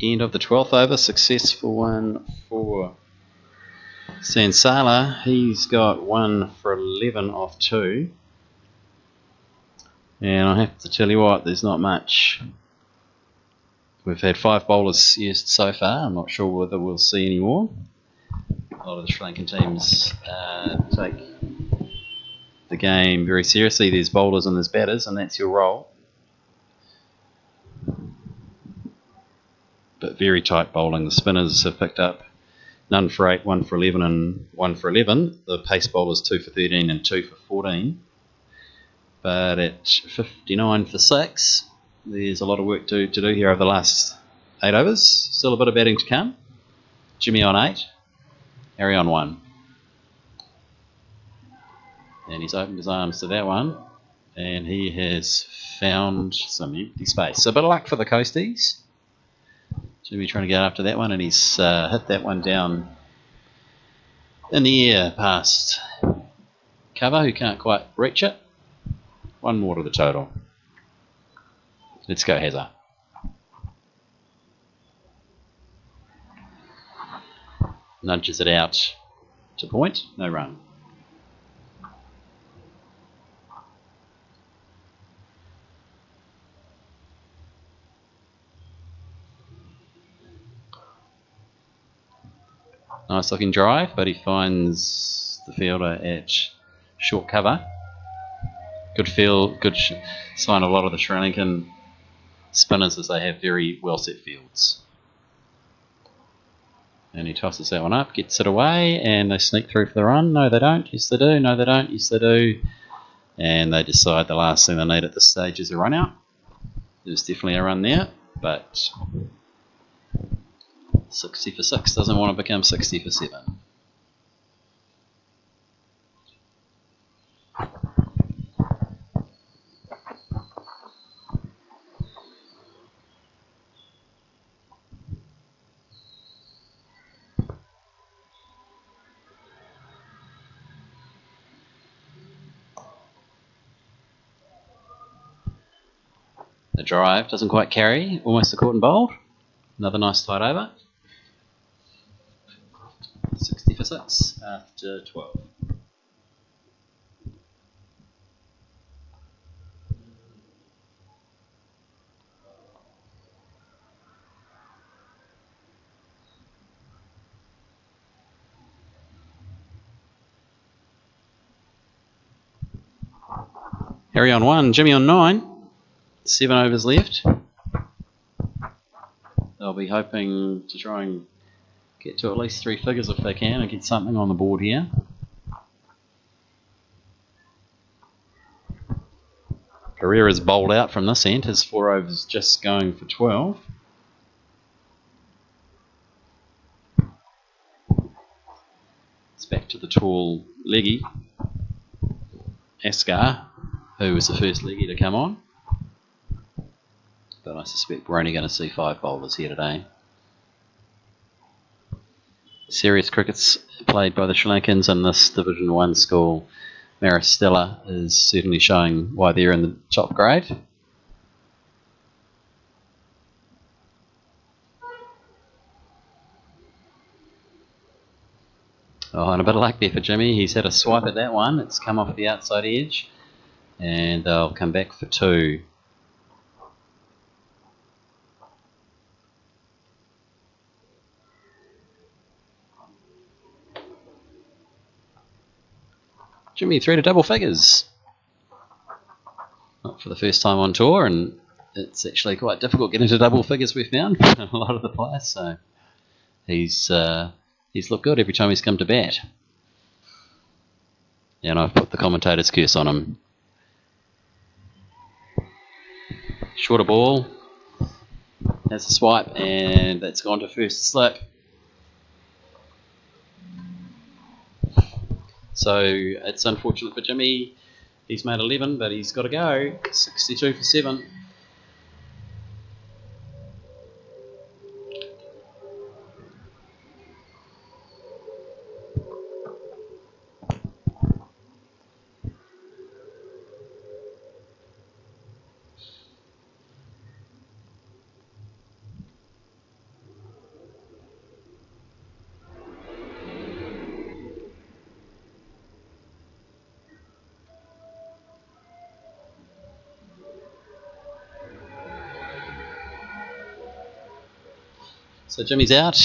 [SPEAKER 1] End of the 12th over. Successful one for Sansala. He's got 1 for 11 off 2. And I have to tell you what, there's not much. We've had 5 bowlers used so far. I'm not sure whether we'll see any more. A lot of the Sri Lankan teams take the game very seriously. There's bowlers and there's batters, and that's your role. But very tight bowling. The spinners have picked up none for 8, 1 for 11 and 1 for 11. The pace bowlers 2 for 13 and 2 for 14. But at 59 for 6, there's a lot of work to do here over the last 8 overs. Still a bit of batting to come. Jimmy on 8. Harry on 1. And he's opened his arms to that one. And he has found some empty space. So a bit of luck for the Coasties. Jimmy trying to get up to that one, and he's hit that one down in the air past cover, who can't quite reach it. 1 more to the total. Let's go, Hazza. Nudges it out to point, no run. Nice looking drive, but he finds the fielder at short cover. Good feel, good sign of a lot of the Sri Lankan spinners as they have very well set fields. And he tosses that one up, gets it away, and they sneak through for the run. No, they don't. Yes, they do. No, they don't. Yes, they do. And they decide the last thing they need at this stage is a run out. There's definitely a run there, but 60 for 6 doesn't want to become 60 for 7. The drive doesn't quite carry, almost a caught and bowled. Another nice tight over. 60 for 6 after 12. Harry on 1, Jimmy on 9. 7 overs left. They'll be hoping to try and get to at least 3 figures if they can and get something on the board here. Pereira's bowled out from this end. His 4 overs just going for 12. back to the tall leggy, Ascar, who was the first leggy to come on. But I suspect we're only going to see 5 bowlers here today. Serious cricket's played by the Sri Lankans in this Division 1 school. MARIS STELLA is certainly showing why they're in the top grade. Oh, and a bit of luck there for Jimmy. He's had a swipe at that one. It's come off the outside edge. And they'll come back for 2. Jimmy through to double figures. Not for the first time on tour, and it's actually quite difficult getting to double figures, we've found, for a lot of the players. So he's looked good every time he's come to bat. And I've put the commentator's curse on him. Shorter ball. Has a swipe, and that's gone to first slip. So it's unfortunate for Jimmy. He's made 11, but he's got to go. 62 for 7. So Jimmy's out.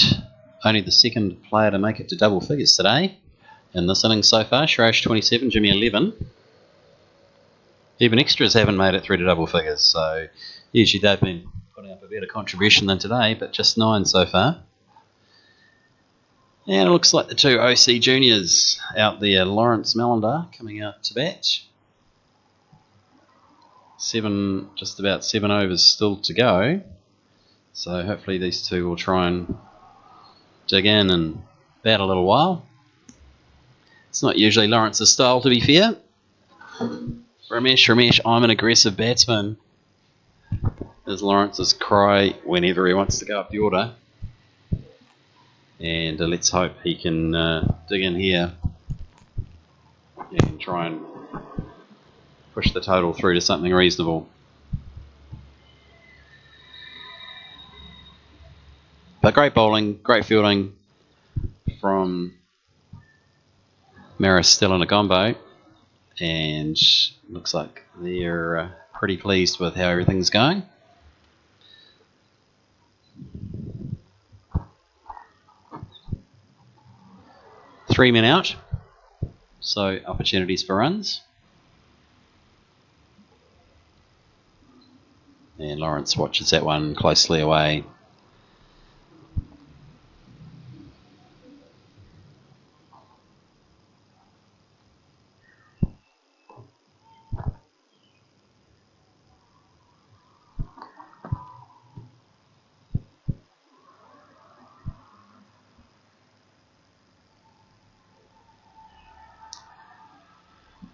[SPEAKER 1] Only the second player to make it to double figures today in this innings so far. Shrosh 27, Jimmy 11. Even extras haven't made it through to double figures, so usually they've been putting up a better contribution than today, but just 9 so far. And it looks like the 2 OC juniors out there. Lawrence Melander coming out to bat. 7, just about 7 overs still to go. So hopefully these 2 will try and dig in and bat a little while. It's not usually Lawrence's style, to be fair. Ramesh, I'm an aggressive batsman, is Lawrence's cry whenever he wants to go up the order. And let's hope he can dig in here and try and push the total through to something reasonable. But great bowling, great fielding from MARIS STELLA Negombo, and looks like they're pretty pleased with how everything's going. Three men out, so opportunities for runs. And Lawrence watches that one closely away.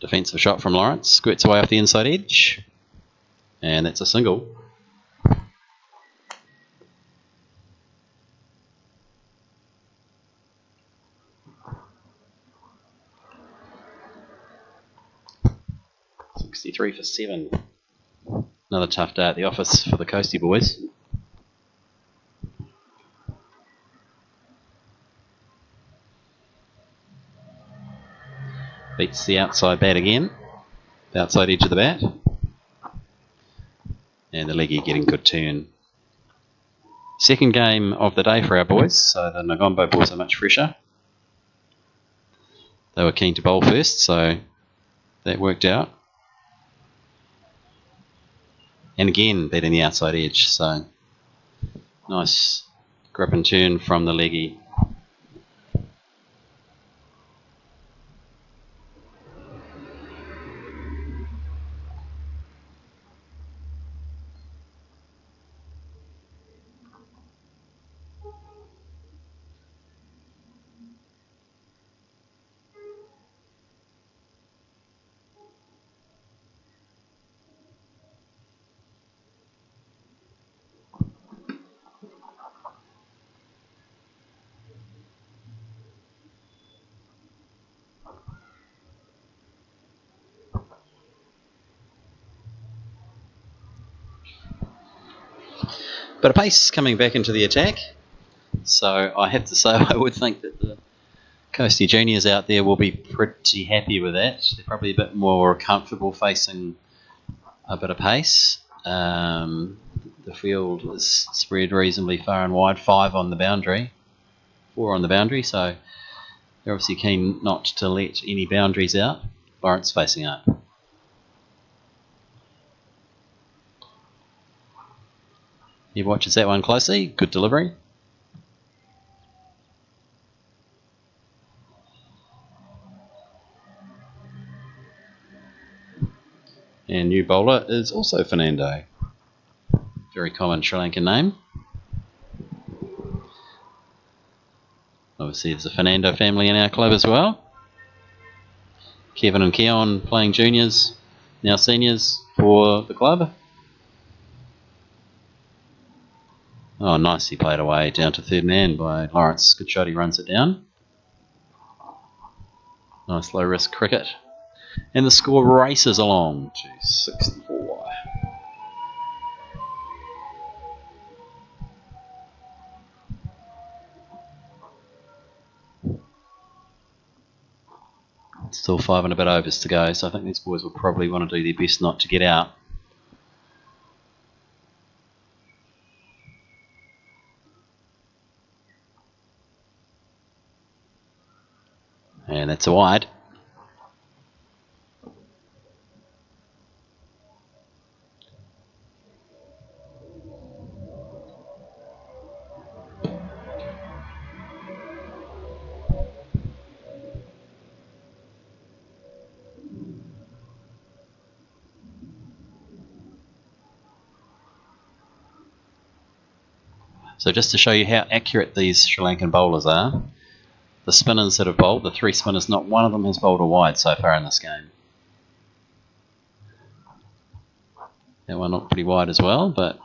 [SPEAKER 1] Defensive shot from Lawrence, squirts away off the inside edge, and that's a single. .63 for 7. Another tough day at the office for the Coastie boys. Beats the outside bat again. The outside edge of the bat. And the leggy getting good turn. Second game of the day for our boys, so the Negombo boys are much fresher. They were keen to bowl first, so that worked out. And again, beating the outside edge, so nice grip and turn from the leggy. But a pace coming back into the attack. So I have to say I would think that the Coastie juniors out there will be pretty happy with that. They're probably a bit more comfortable facing a bit of pace. The field was spread reasonably far and wide, 5 on the boundary, 4 on the boundary, so they're obviously keen not to let any boundaries out. Lawrence facing up. He watches that one closely. Good delivery. And new bowler is also Fernando. Very common Sri Lankan name. Obviously there's a Fernando family in our club as well. Kevin and Keon playing juniors, now seniors for the club. Oh, nicely played away down to third man by Lawrence. Good shot, he runs it down. Nice low risk cricket. And the score races along to 64. Still 5 and a bit overs to go, so I think these boys will probably want to do their best not to get out. And that's a wide. So just to show you how accurate these Sri Lankan bowlers are, the spinners that have bowled, the 3 spinners, not one of them has bowled a wide so far in this game. That one looked pretty wide as well, but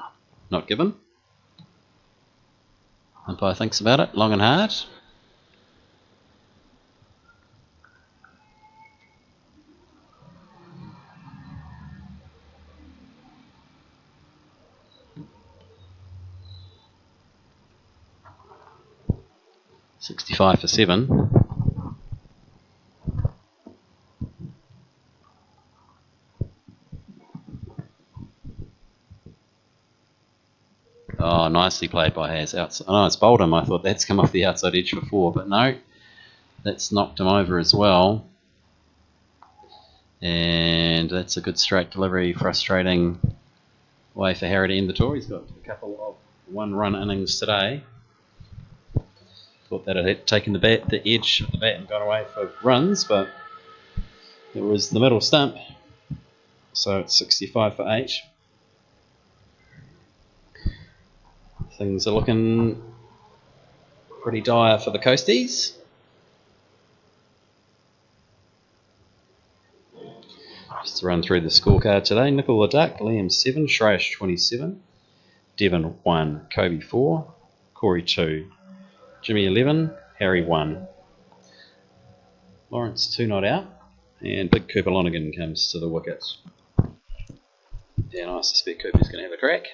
[SPEAKER 1] not given. Umpire thinks about it, long and hard. $65 for 7. Oh, nicely played by Haz. Outside. Oh, it's bowled him. I thought that's come off the outside edge before, but no. That's knocked him over as well. And that's a good straight delivery. Frustrating way for Harry to end the tour. He's got a couple of 1-run innings today. Thought that had taken the edge of the bat and gone away for runs, but it was the middle stump. So it's 65 for 8. Things are looking pretty dire for the Coasties. Just to run through the scorecard today. Nickel the Duck, Liam 7, Shreyash 27, Devon 1, Kobe 4, Corey 2, Jimmy 11, Harry 1, Lawrence 2 not out, and Big Cooper Lonergan comes to the wicket. And I suspect Cooper's going to have a crack.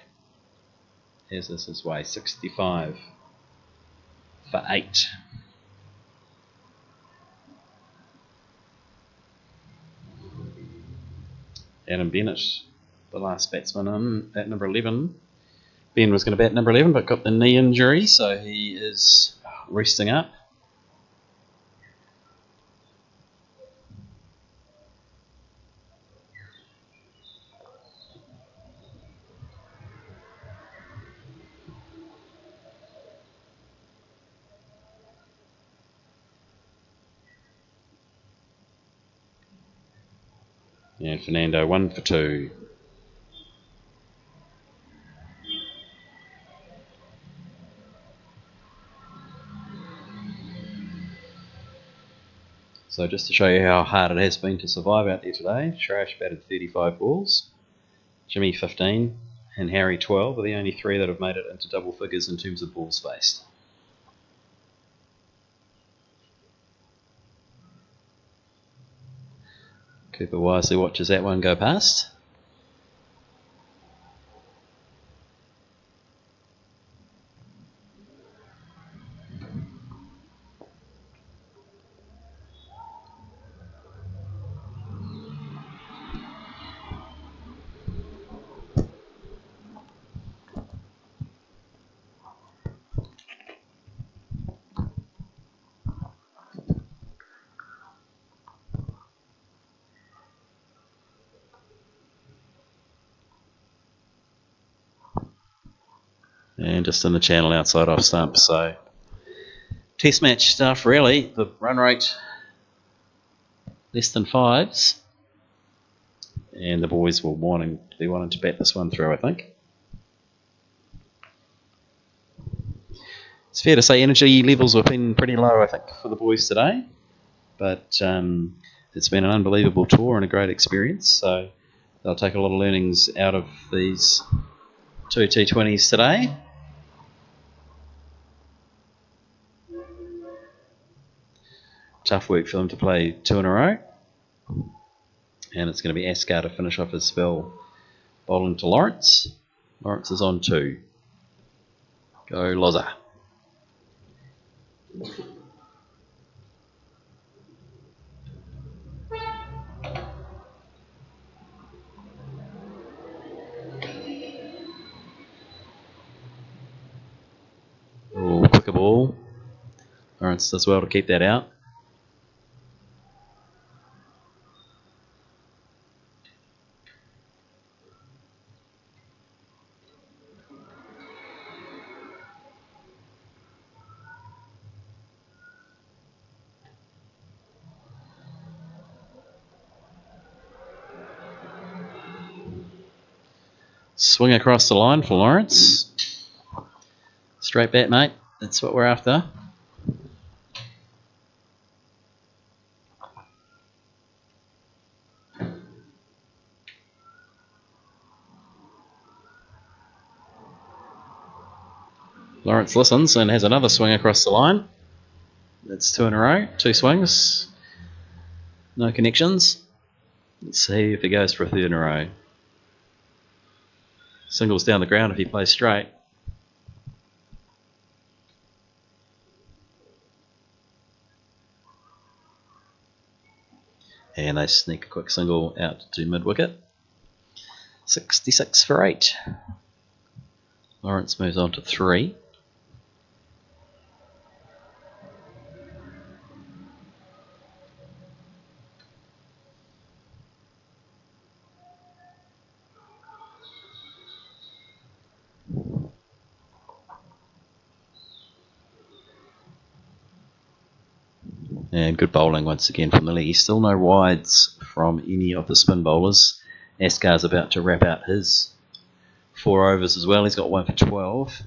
[SPEAKER 1] As this is way, 65 for 8. Adam Bennett, the last batsman in at number 11. Ben was going to bat number 11 but got the knee injury, so he is resting up. And Fernando 1 for 2. So just to show you how hard it has been to survive out there today, Shreyash batted 35 balls, Jimmy 15, and Harry 12 are the only 3 that have made it into double figures in terms of balls faced. Cooper wisely watches that one go past. And just in the channel outside off stump. So test match stuff really. The run rate less than 5s. And the boys will be wanting to bat this one through, I think. It's fair to say energy levels have been pretty low, I think, for the boys today. But it's been an unbelievable tour and a great experience. So they'll take a lot of learnings out of these 2 T20s today. Tough work for them to play 2 in a row. And it's going to be Askar to finish off his spell bowling to Lawrence. Lawrence is on 2. Go Loza. Oh, quicker ball. Lawrence does well to keep that out. Swing across the line for Lawrence. Straight bat, mate. That's what we're after. Lawrence listens and has another swing across the line. That's 2 in a row. 2 swings. No connections. Let's see if he goes for a 3rd in a row. Singles down the ground if he plays straight. And they sneak a quick single out to mid-wicket. 66 for 8. Lawrence moves on to 3. And good bowling once again from the leg. Still no wides from any of the spin bowlers. Askar's about to wrap out his 4 overs as well. He's got 1 for 12.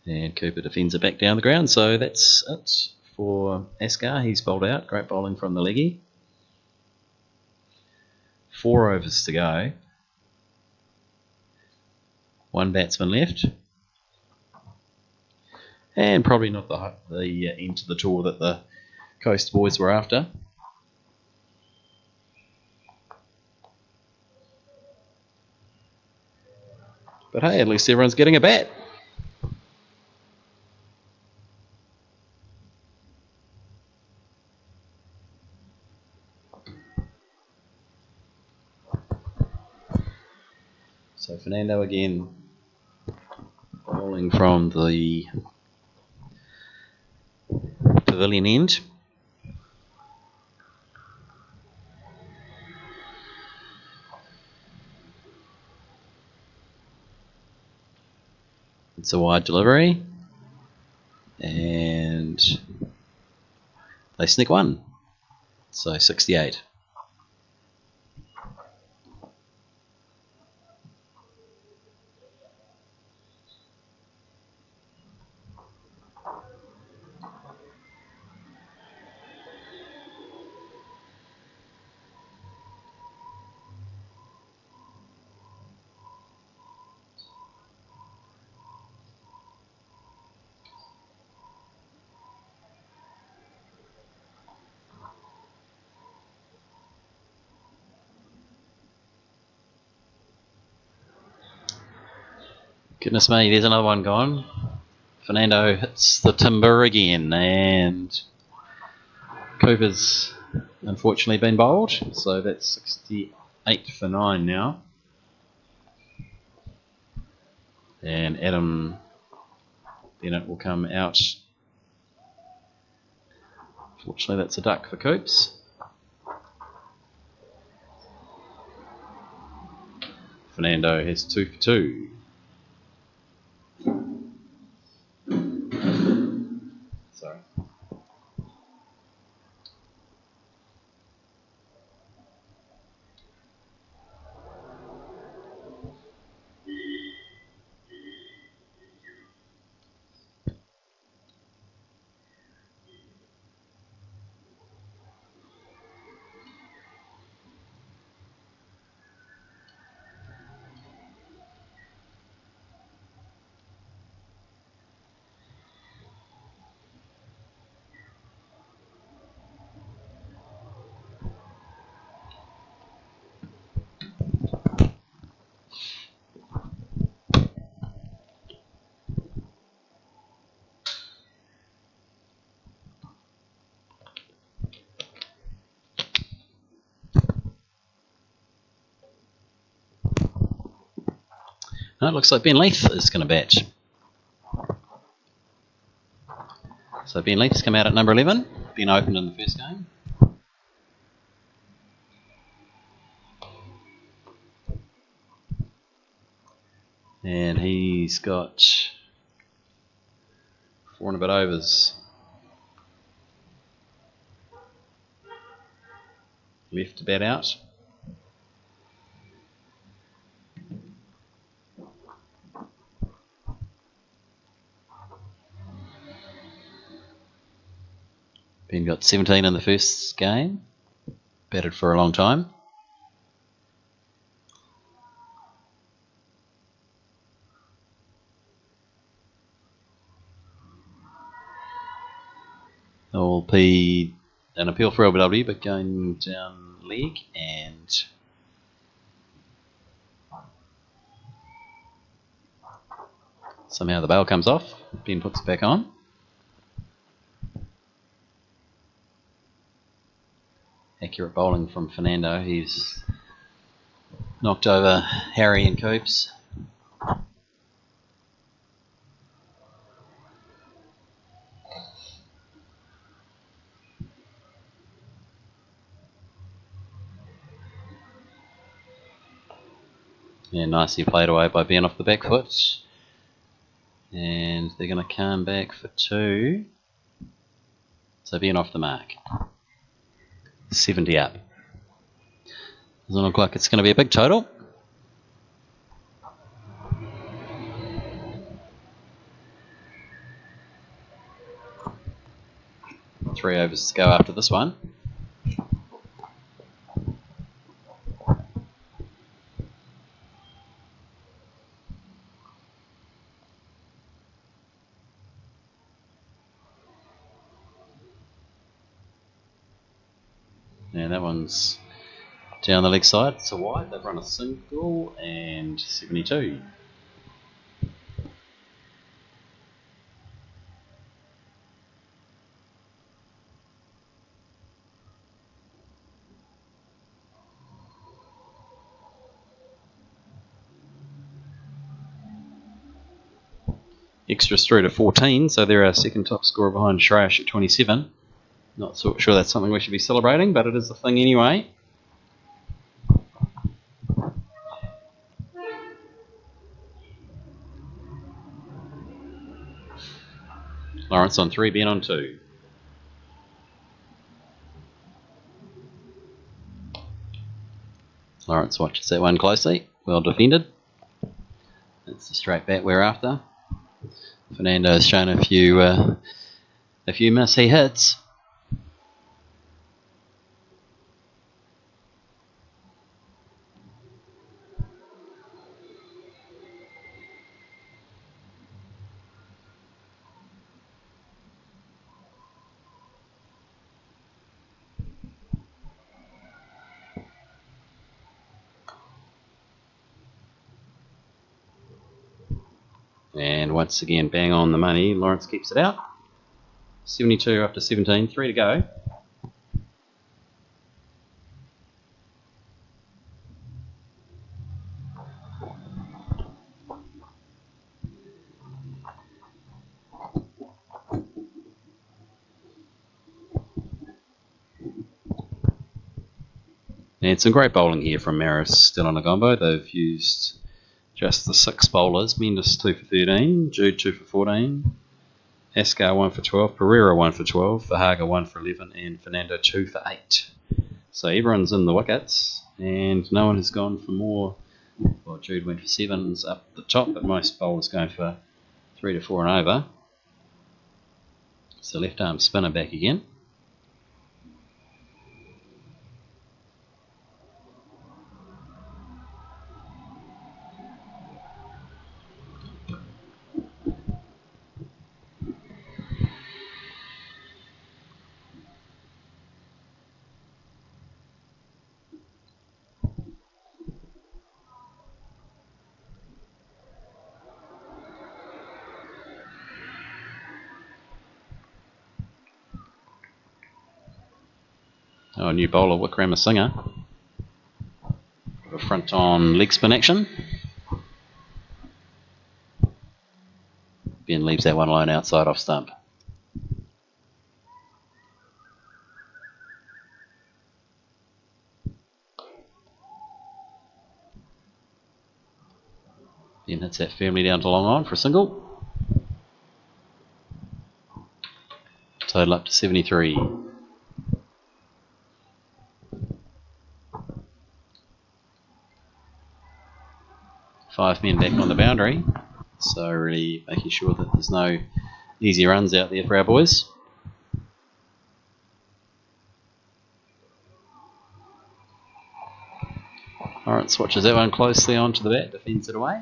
[SPEAKER 1] And Cooper defends it back down the ground. So that's it for Askar. He's bowled out. Great bowling from the leggy. 4 overs to go. 1 batsman left. And probably not the end to the tour that the Coast boys were after. But hey, at least everyone's getting a bat. So Fernando again bowling from the pavilion end. It's a wide delivery. And they sneak 1. So 68. Goodness me, there's another one gone. Fernando hits the timber again, and Cooper's unfortunately been bowled, so that's 68 for 9 now. And Adam Bennett will come out. Fortunately, that's a duck for Coops. Fernando has 2 for 2. Sorry. Oh, it looks like Ben Leith is going to bat. So Ben Leith's come out at number 11, been opened in the first game. And he's got 4 and a bit overs left to bat out. Ben got 17 in the first game, batted for a long time. There will be an appeal for LBW, but going down leg, and somehow the bail comes off. Ben puts it back on. Accurate bowling from Fernando. He's knocked over Harry and Coops. Yeah, nicely played away by Ben off the back foot. And they're going to come back for 2. So Ben off the mark. 70 up. Doesn't look like it's going to be a big total. Three overs to go after this one. And that one's down the leg side. It's a wide. They've run a single and 72. Extras through to 14, so they're our second top scorer behind Shreyash at 27. Not so sure that's something we should be celebrating, but it is a thing anyway. Lawrence on 3, Ben on 2. Lawrence watches that one closely. Well defended. That's the straight bat we're after. Fernando's shown a few miss he hits. And once again, bang on the money. Lawrence keeps it out. 72 after 17, 3 to go. And some great bowling here from MARIS still on the combo. They've used just the 6 bowlers. Mendes 2 for 13, Jude 2 for 14, Ascar 1 for 12, Pereira 1 for 12, Verhaga 1 for 11, and Fernando 2 for 8. So everyone's in the wickets, and no one has gone for more. Well, Jude went for 7s up the top, but most bowlers going for 3 to 4 and over. So left arm spinner back again. Oh, new bowler, Wickramasinghe. A front on leg spin action. Ben leaves that one line outside off stump. Ben hits that firmly down to long on for a single. Total up to 73. Five men back on the boundary, so really making sure that there's no easy runs out there for our boys. Alright, swatches that one closely onto the bat, defends it away.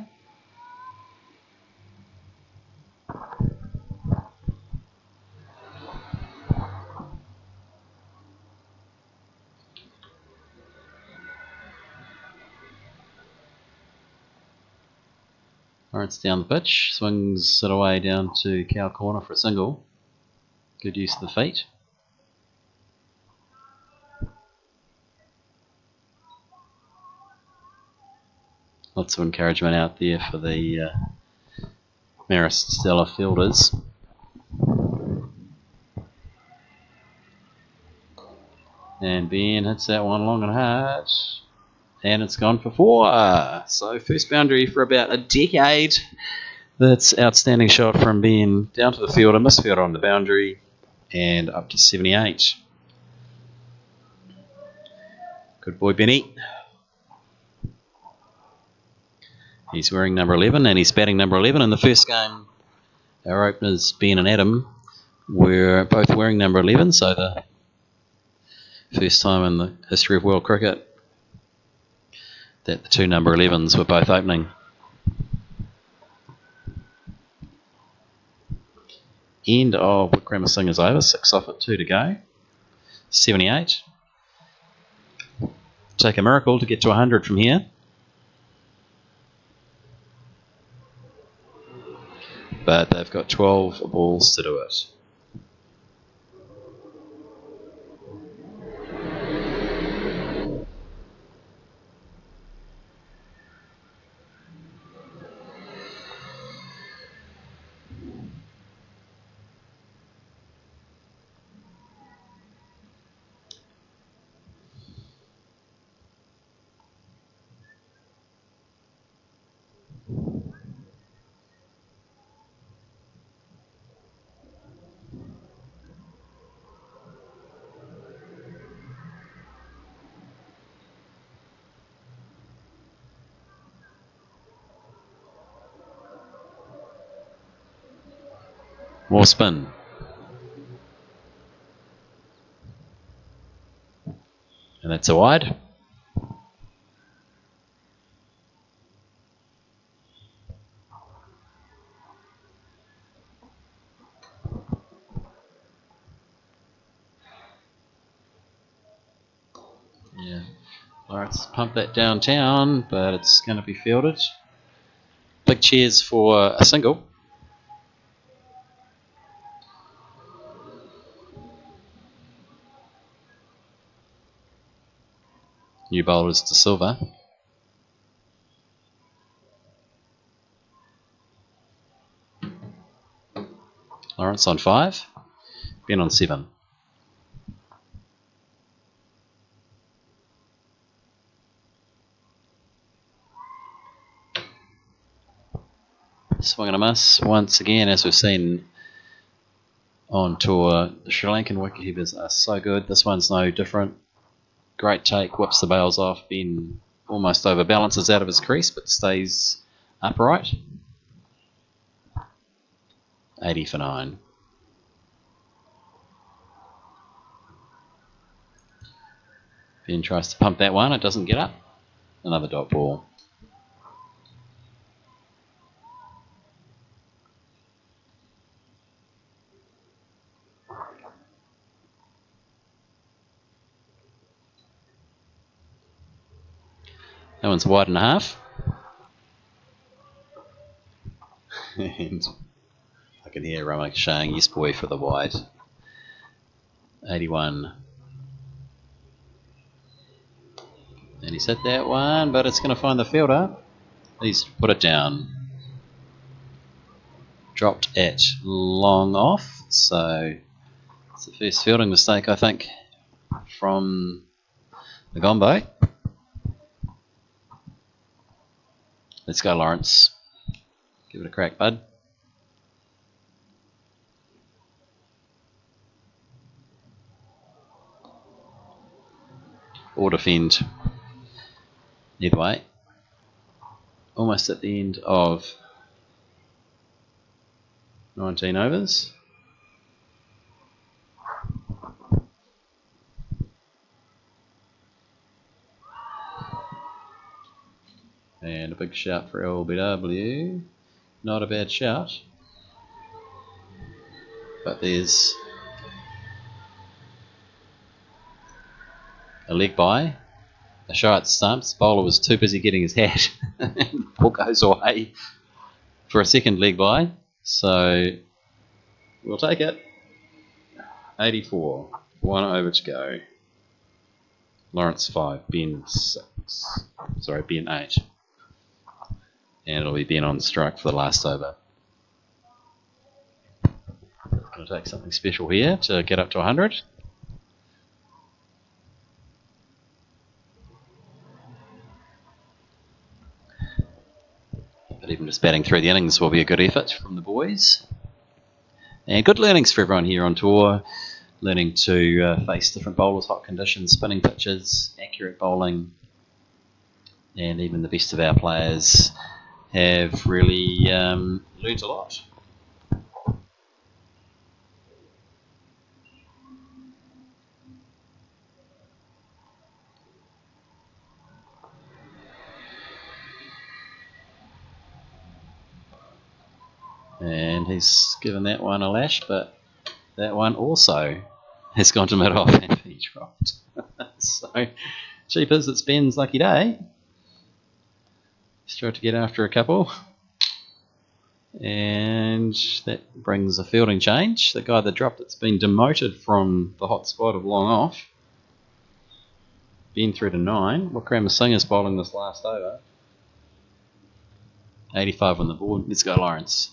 [SPEAKER 1] Lawrence down the pitch, swings it away down to cow corner for a single. Good use of the feet. Lots of encouragement out there for the MARIS STELLA fielders. And Ben hits that one long and hard. And it's gone for 4. So first boundary for about a decade. That's outstanding shot from Ben down to the fielder, misfielder on the boundary, and up to 78. Good boy, Benny. He's wearing number 11 and he's batting number 11. In the first game, our openers, Ben and Adam, were both wearing number 11, so the first time in the history of world cricket that the 2 number 11s were both opening. End of Wickramasinghe's over, 6 off at 2 to go. 78. Take a miracle to get to 100 from here. But they've got 12 balls to do it. More spin. And that's a wide. Yeah. Let's pump that downtown, but it's going to be fielded. Big cheers for a single. New bowlers to Silva. Lawrence on 5. Ben on 7. swing and a miss. Once again, as we've seen on tour, the Sri Lankan wicketkeepers are so good. This one's no different. Great take, whips the bails off. Ben almost overbalances out of his crease, but stays upright. 80 for 9. Ben tries to pump that one, it doesn't get up. Another dot ball. That one's wide and a half. And I can hear Ramak saying, yes boy for the wide. 81. And he's hit that one, but it's going to find the fielder. He's put it down. Dropped at long off, so it's the first fielding mistake, I think, from the Gombo. Let's go, Lawrence. Give it a crack, bud. Or defend. Either way. Almost at the end of 19 overs. And a big shout for LBW. Not a bad shout. But there's a leg by. A shot at stumps. Bowler was too busy getting his hat. And the ball goes away for a second leg by. So we'll take it. 84. 1 over to go. Lawrence 5. Ben 6. Sorry, Ben 8. And it'll be Ben on strike for the last over. Going to take something special here to get up to 100. But even just batting through the innings will be a good effort from the boys. And good learnings for everyone here on tour. Learning to face different bowlers, hot conditions, spinning pitches, accurate bowling. And even the best of our players have really learnt a lot. And he's given that one a lash, but that one also has gone to mid-off and he dropped. So, cheapers, it's Ben's lucky day. He's tried to get after a couple. And that brings a fielding change. The guy that dropped it's been demoted from the hot spot of long off. Ben through to 9. Wickramasinghe's bowling this last over. 85 on the board. Let's go, Lawrence.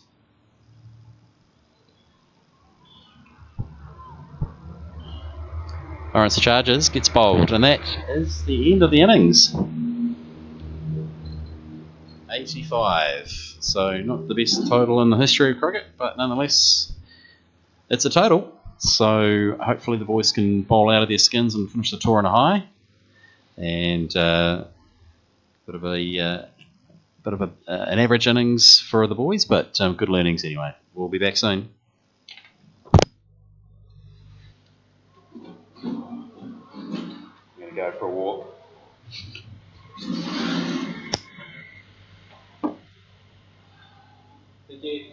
[SPEAKER 1] Lawrence charges, gets bowled, and that is the end of the innings. 85. So not the best total in the history of cricket, but nonetheless, it's a total. So hopefully the boys can bowl out of their skins and finish the tour on a high. And bit of an average innings for the boys, but good learnings anyway. We'll be back soon. Go for a walk. Thank you.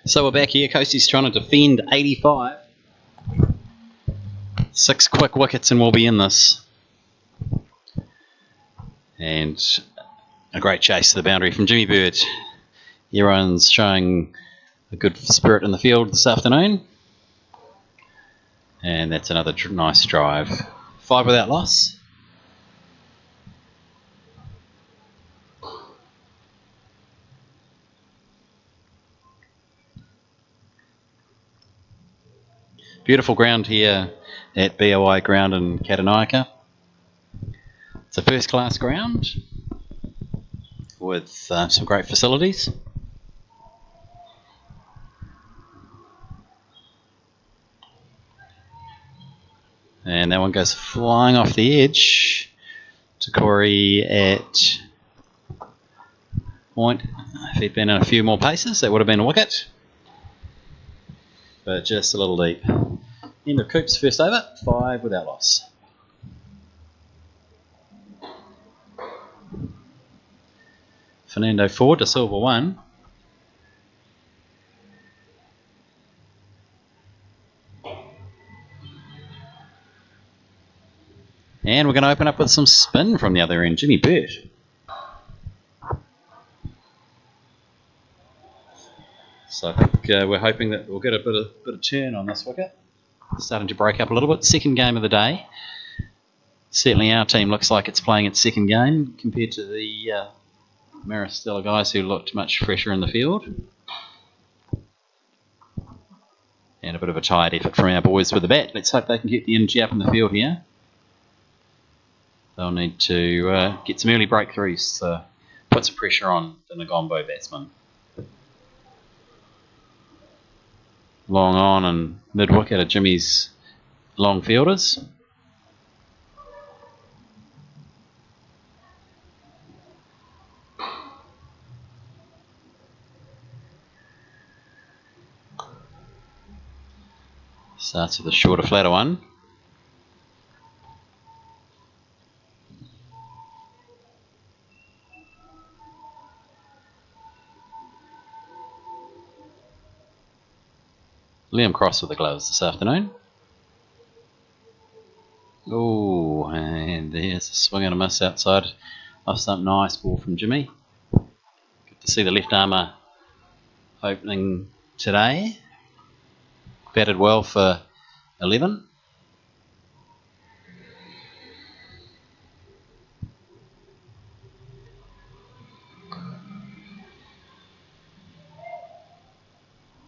[SPEAKER 1] So we're back here. Coastie's trying to defend 85. 6 quick wickets and we'll be in this. And a great chase to the boundary from Jimmy Bird. Everyone's showing a good spirit in the field this afternoon. And that's another nice drive. 5 without loss. Beautiful ground here at BOI ground in Katanayake. It's a first class ground with some great facilities. And that one goes flying off the edge to Corey at point. If he'd been in a few more paces, that would have been a wicket. But just a little deep. End of Coop's first over, 5 without loss. Fernando 4 to Silver 1. And we're going to open up with some spin from the other end, Jimmy Bird. So I think we're hoping that we'll get a bit of turn on this wicket. Starting to break up a little bit. Second game of the day. Certainly our team looks like it's playing its second game compared to the MARIS STELLA guys who looked much fresher in the field. And a bit of a tired effort from our boys with the bat. Let's hope they can get the energy up in the field here. They'll need to get some early breakthroughs to put some pressure on the Ngombo batsman. Long on and mid-wicket are Jimmy's long fielders. Starts with a shorter, flatter one. Liam Cross with the gloves this afternoon. Oh, and there's a swing and a miss outside off some nice ball from Jimmy. Good to see the left armour opening today. Batted well for 11.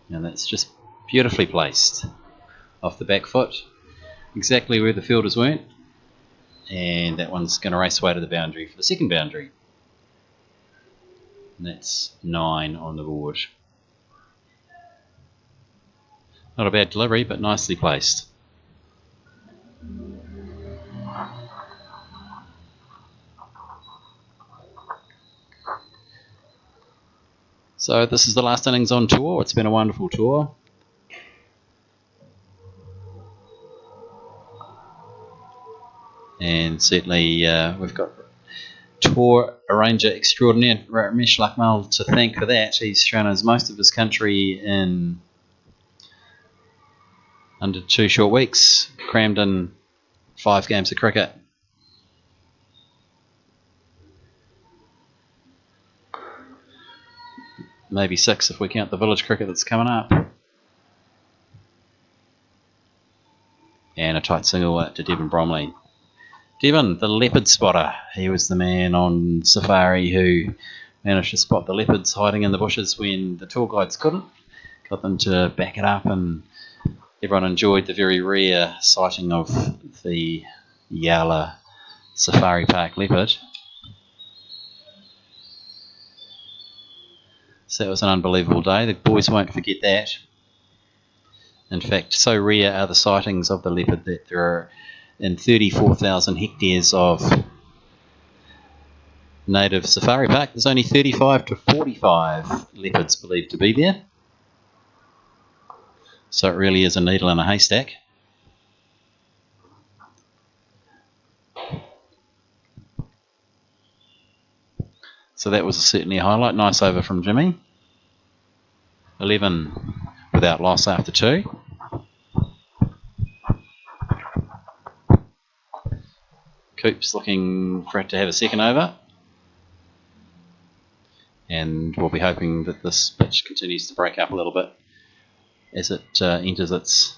[SPEAKER 1] And that's just beautifully placed off the back foot, exactly where the fielders weren't, and that one's going to race away to the boundary for the second boundary. And that's 9 on the board. Not a bad delivery, but nicely placed. So this is the last innings on tour. It's been a wonderful tour. And certainly we've got tour arranger extraordinaire Ramesh Lakmal to thank for that. He's shown us most of his country in under 2 short weeks, crammed in 5 games of cricket. Maybe 6 if we count the village cricket that's coming up. And a tight single to Devon Bromley. Devon, the leopard spotter. He was the man on safari who managed to spot the leopards hiding in the bushes when the tour guides couldn't. Got them to back it up and everyone enjoyed the very rare sighting of the Yala Safari Park leopard. So that was an unbelievable day. The boys won't forget that. In fact, so rare are the sightings of the leopard that there are, in 34,000 hectares of native safari park, there's only 35 to 45 leopards believed to be there. So it really is a needle in a haystack. So that was certainly a highlight. Nice over from Jimmy. 11 without loss after 2. Coop's looking for it to have a second over. And we'll be hoping that this pitch continues to break up a little bit as it enters its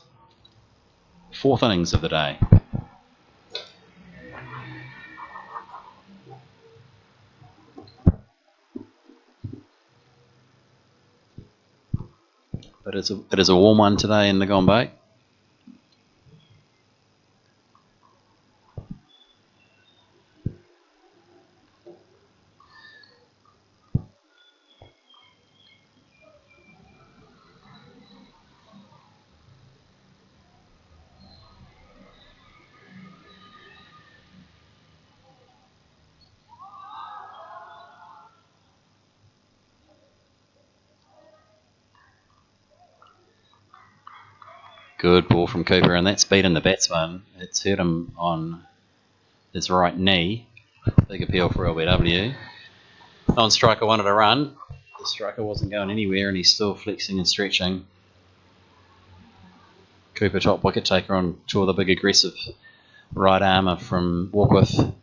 [SPEAKER 1] 4th innings of the day. But it is a warm one today in the Gombe. Good ball from Cooper, and that's beaten the batsman. It's hurt him on his right knee. Big appeal for LBW. Non-striker wanted a run. The striker wasn't going anywhere, and he's still flexing and stretching. Cooper, top wicket taker on tour, the big aggressive right armour from Warkworth.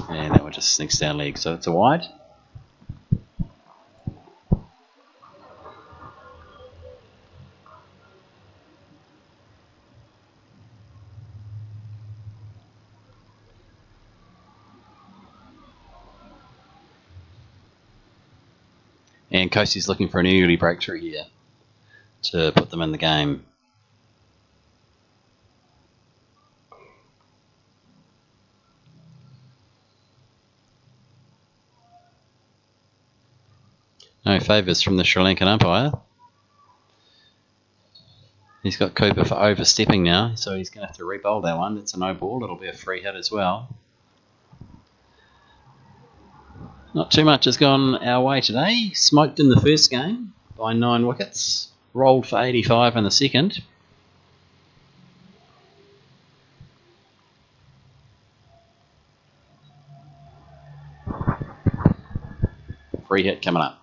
[SPEAKER 1] And that one just sneaks down leg, so it's a wide. And Coastie's looking for an early breakthrough here to put them in the game. No favours from the Sri Lankan umpire. He's got Cooper for overstepping now, so he's going to have to re-bowl that one. It's a no ball. It'll be a free hit as well. Not too much has gone our way today. Smoked in the first game by 9 wickets. Rolled for 85 in the second. Free hit coming up.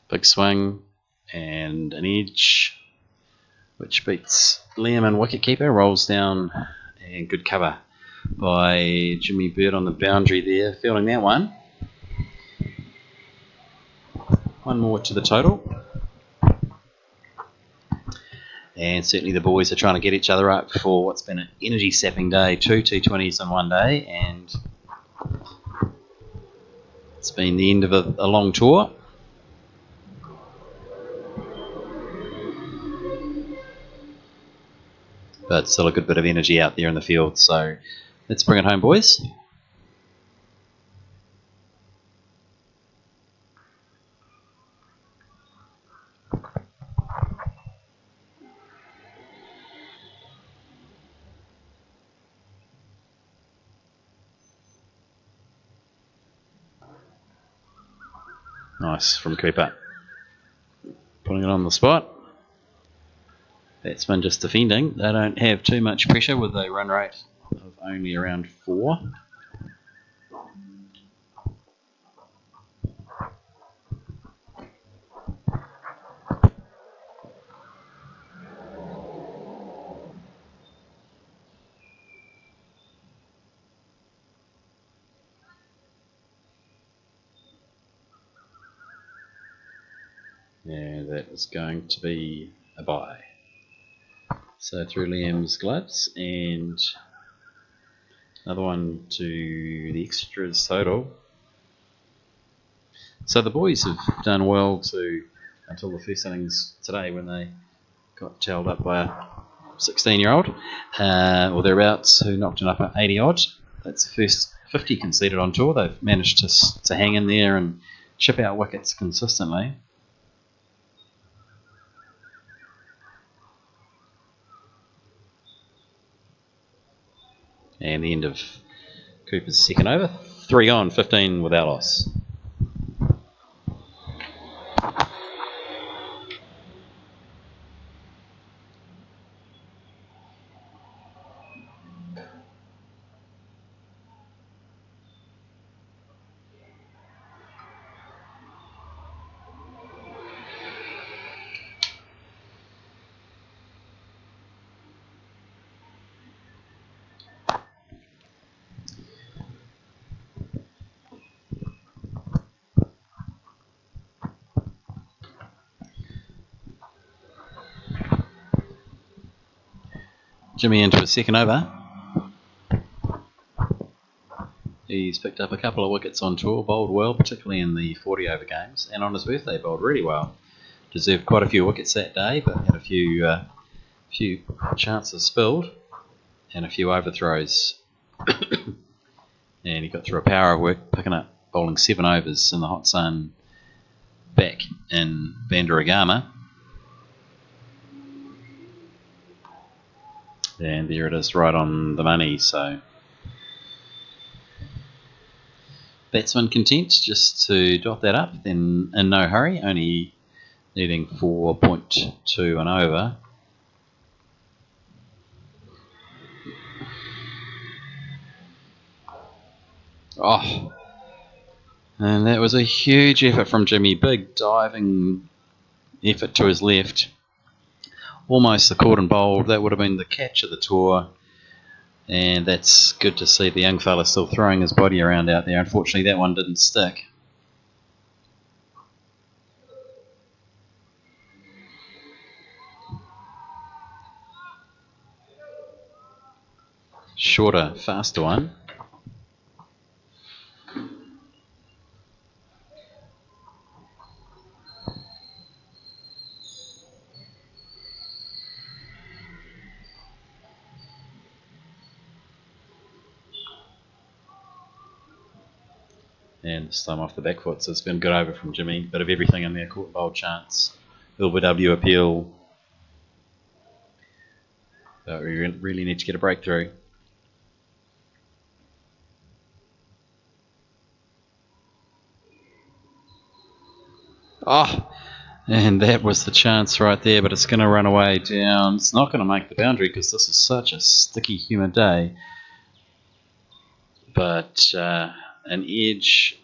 [SPEAKER 1] Big swing and an edge, which beats Liam and wicketkeeper. Rolls down, and good cover by Jimmy Bird on the boundary there, fielding that one. One more to the total. And certainly the boys are trying to get each other up for what's been an energy-sapping day. 2 T20s in one day, and it's been the end of a long tour. But still a good bit of energy out there in the field, so let's bring it home, boys. Nice from Cooper. Putting it on the spot. Batsman just defending. They don't have too much pressure with a run rate of only around 4. Yeah, that is going to be a bye. So through Liam's gloves, and another one to the extras total. So the boys have done well until the first innings today when they got towed up by a 16-year-old, or thereabouts, who knocked it up at 80-odd. That's the first 50 conceded on tour. They've managed to hang in there and chip out wickets consistently. And the end of Cooper's second over. 3 on, 15 without loss. Jimmy into his second over. He's picked up a couple of wickets on tour, bowled well, particularly in the 40 over games, and on his birthday bowled really well. Deserved quite a few wickets that day, but had a few chances spilled and a few overthrows. And he got through a power of work, bowling 7 overs in the hot sun back in Bandaragama. And there it is, right on the money. So batsman content just to dot that up, then in no hurry, only needing 4.2 and over. Oh, and that was a huge effort from Jimmy. Big diving effort to his left. Almost the cordon bowled. That would have been the catch of the tour. And that's good to see the young fella still throwing his body around out there. Unfortunately, that one didn't stick. Shorter, faster one. And this time off the back foot, so it's been good over from Jimmy. Bit of everything in there, caught bold chance. LBW appeal. But we really need to get a breakthrough. Oh, and that was the chance right there, but it's going to run away down. It's not going to make the boundary because this is such a sticky, humid day. But an edge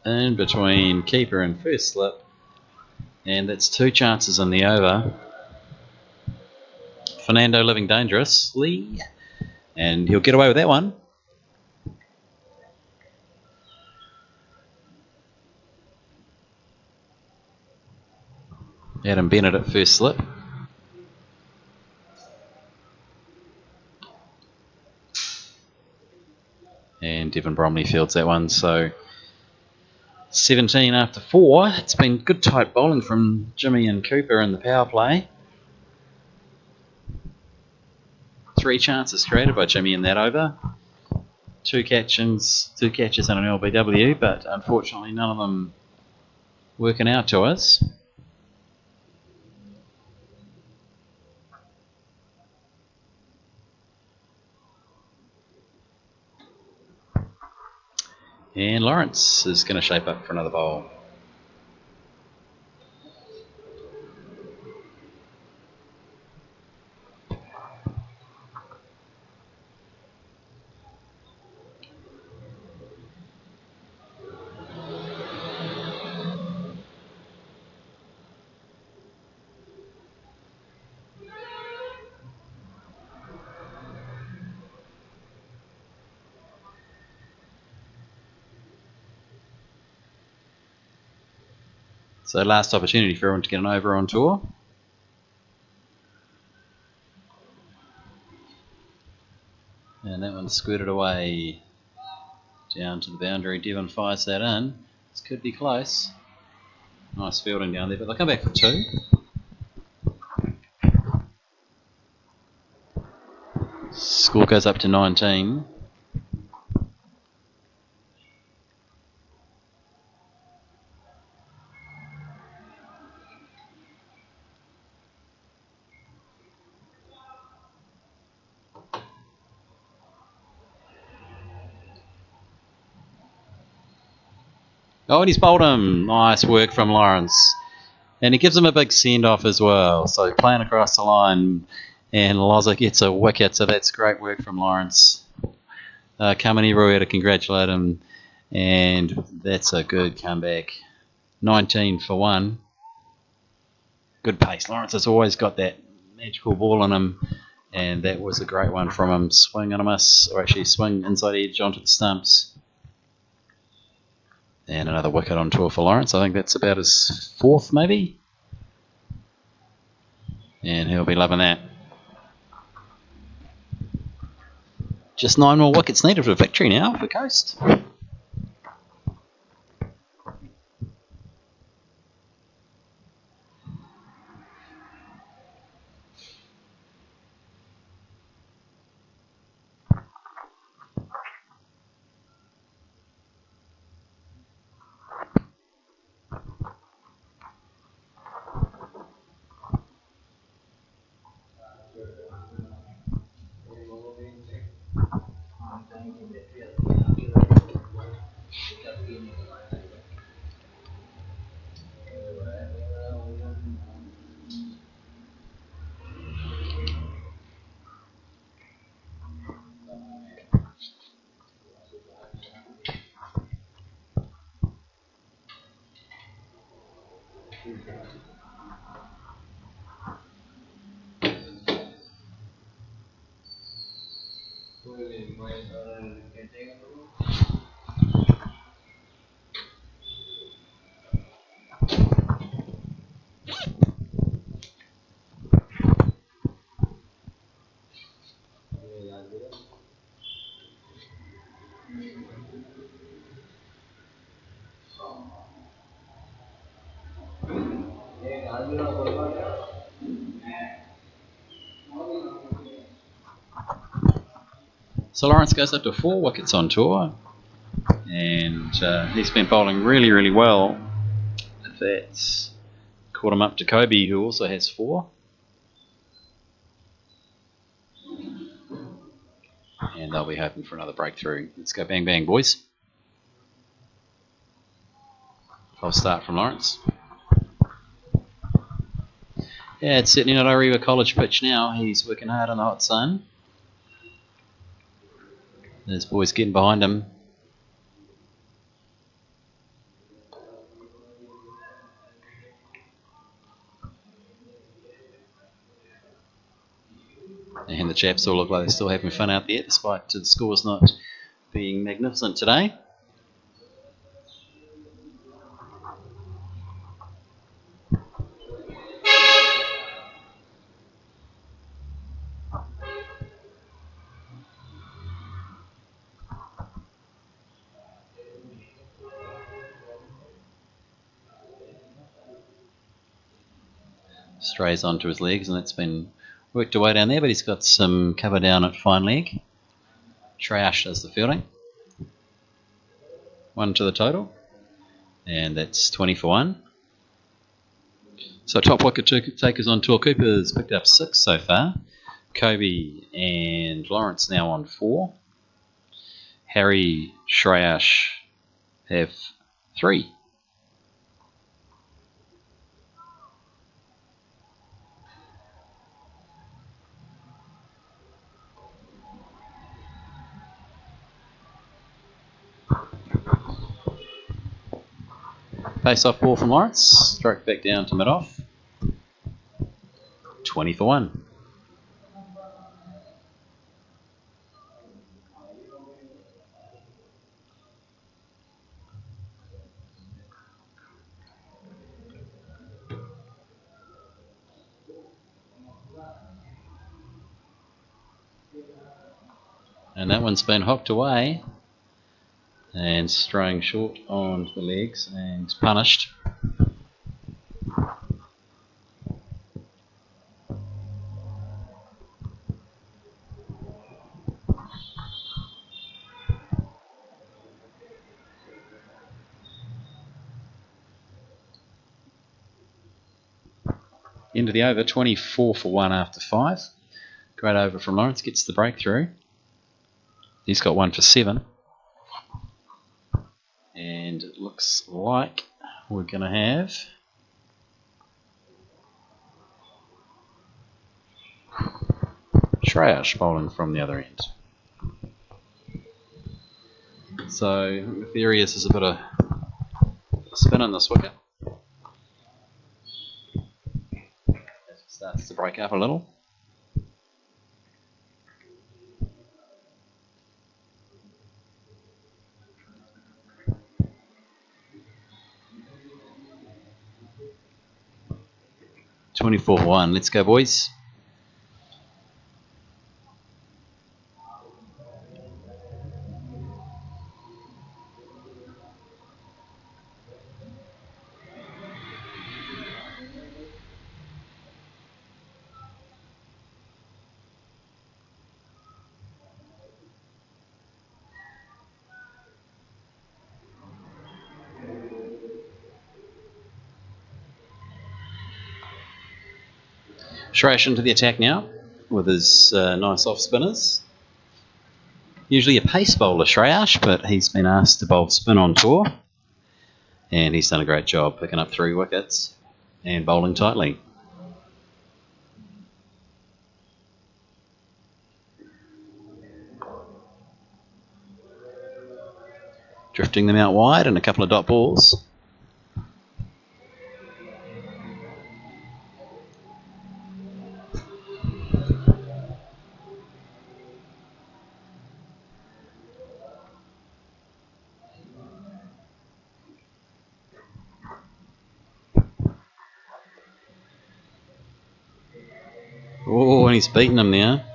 [SPEAKER 1] in between keeper and first slip, and that's 2 chances in the over. Fernando living dangerously, and he'll get away with that one. Adam Bennett at first slip. And Devon Bromley fields that one, so 17 after 4. It's been good tight bowling from Jimmy and Cooper in the power play. 3 chances created by Jimmy in that over. 2 catches and an LBW, but unfortunately none of them working out to us. And Lawrence is going to shape up for another bowl. So last opportunity for everyone to get an over on tour. And that one squirted away down to the boundary. Devon fires that in. This could be close. Nice fielding down there, but they'll come back for 2. Score goes up to 19. Oh, and he's bowled him. Nice work from Lawrence. And he gives him a big send-off as well. So playing across the line, and Loza gets a wicket, so that's great work from Lawrence. Kamini Rui to congratulate him, and that's a good comeback. 19 for 1. Good pace. Lawrence has always got that magical ball on him, and that was a great one from him. Swing and a miss, or actually swing inside edge onto the stumps. And another wicket on tour for Lawrence. I think that's about his 4th, maybe. And he'll be loving that. Just 9 more wickets needed for victory now for Coast. So Lawrence goes up to 4 wickets on tour, and he's been bowling really, really well. That's caught him up to Kobe, who also has 4. And they'll be hoping for another breakthrough. Let's go bang bang, boys. I'll start from Lawrence. Yeah, it's certainly not Orewa College pitch now. He's working hard on the hot sun. There's boys getting behind him. And the chaps all look like they're still having fun out there, despite the scores not being magnificent today. Strays onto his legs, and that's been worked away down there, but he's got some cover down at fine leg. Trash does the fielding. 1 to the total, and that's 20 for 1. So top wicket takers on tour. Cooper's picked up 6 so far. Kobe and Lawrence now on 4. Harry, Shreyash have 3. Pace off ball from Lawrence, stroke back down to mid-off. 20 for 1. And that one's been hooked away and straying short on the legs and punished. Into the over, 24 for 1 after 5. Great over from Lawrence, gets the breakthrough. He's got 1 for 7. And it looks like we're going to have Shreyash bowling from the other end. So the theory is there's a bit of spin on this wicket. As it starts to break up a little. $24-1. Let's go, boys. Shreyash into the attack now with his nice off spinners. Usually a pace bowler, Shreyash, but he's been asked to bowl spin on tour. And he's done a great job picking up 3 wickets and bowling tightly. Drifting them out wide and a couple of dot balls. Oh, and he's beaten him there.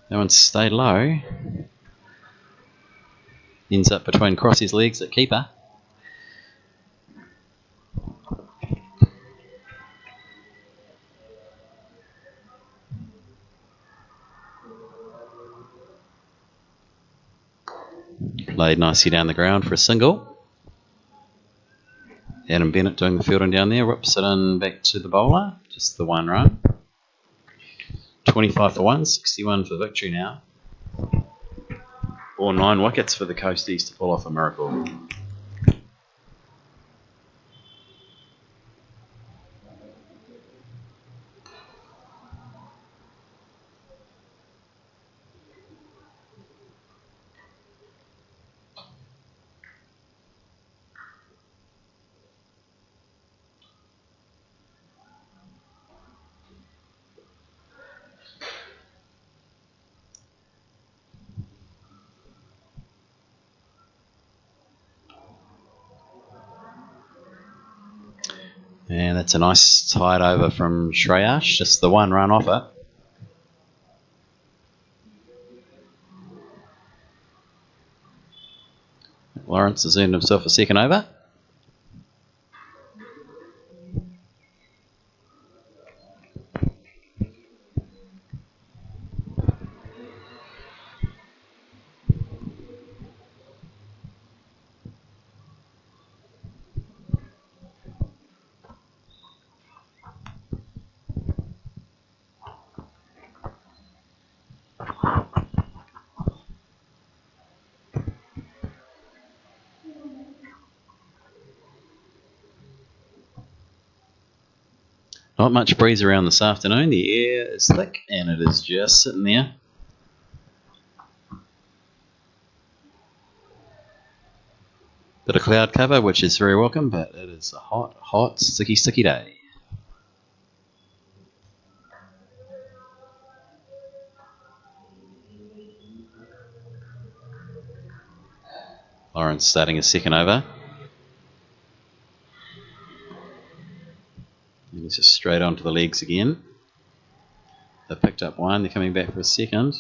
[SPEAKER 1] That one stayed low. Ends up between Crossy's legs at keeper. Played nicely down the ground for a single. Adam Bennett doing the fielding down there. Whips it in back to the bowler. Just the 1 run. 25 for 1. 61 for victory now. Or 9 wickets for the Coasties to pull off a miracle. And that's a nice tight over from Shreyash, just the 1 run off it. Lawrence has earned himself a second over. Not much breeze around this afternoon. The air is thick and it is just sitting there. Bit of cloud cover, which is very welcome, but it is a hot, hot, sticky, sticky day. Lawrence starting his second over. And he's just straight onto the legs again. They've picked up 1, they're coming back for a second.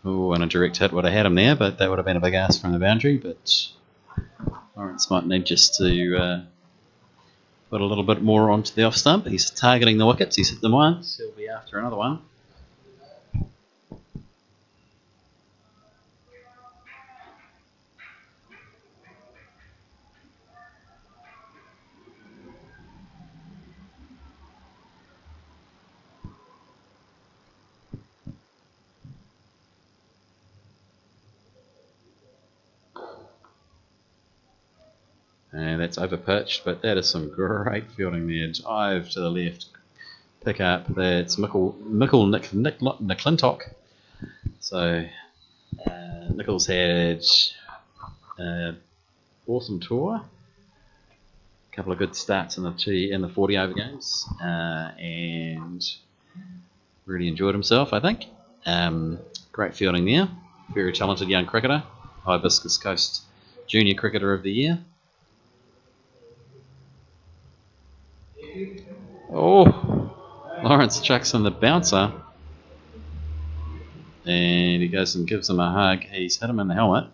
[SPEAKER 1] Oh, and a direct hit would have had him there, but that would have been a big ask from the boundary. But Lawrence might need just to put a little bit more onto the off stump. He's targeting the wickets. He's hit them once. He'll be after another one. And that's over pitched, but that is some great fielding there. Dive to the left, pick up. That's McClintock. So Nichols had awesome tour, a couple of good starts in the 40 over games, and really enjoyed himself, I think. Great fielding there. Very talented young cricketer, Hibiscus Coast Junior Cricketer of the Year. Oh, Lawrence chucks in the bouncer, and he goes and gives him a hug. He's hit him in the helmet.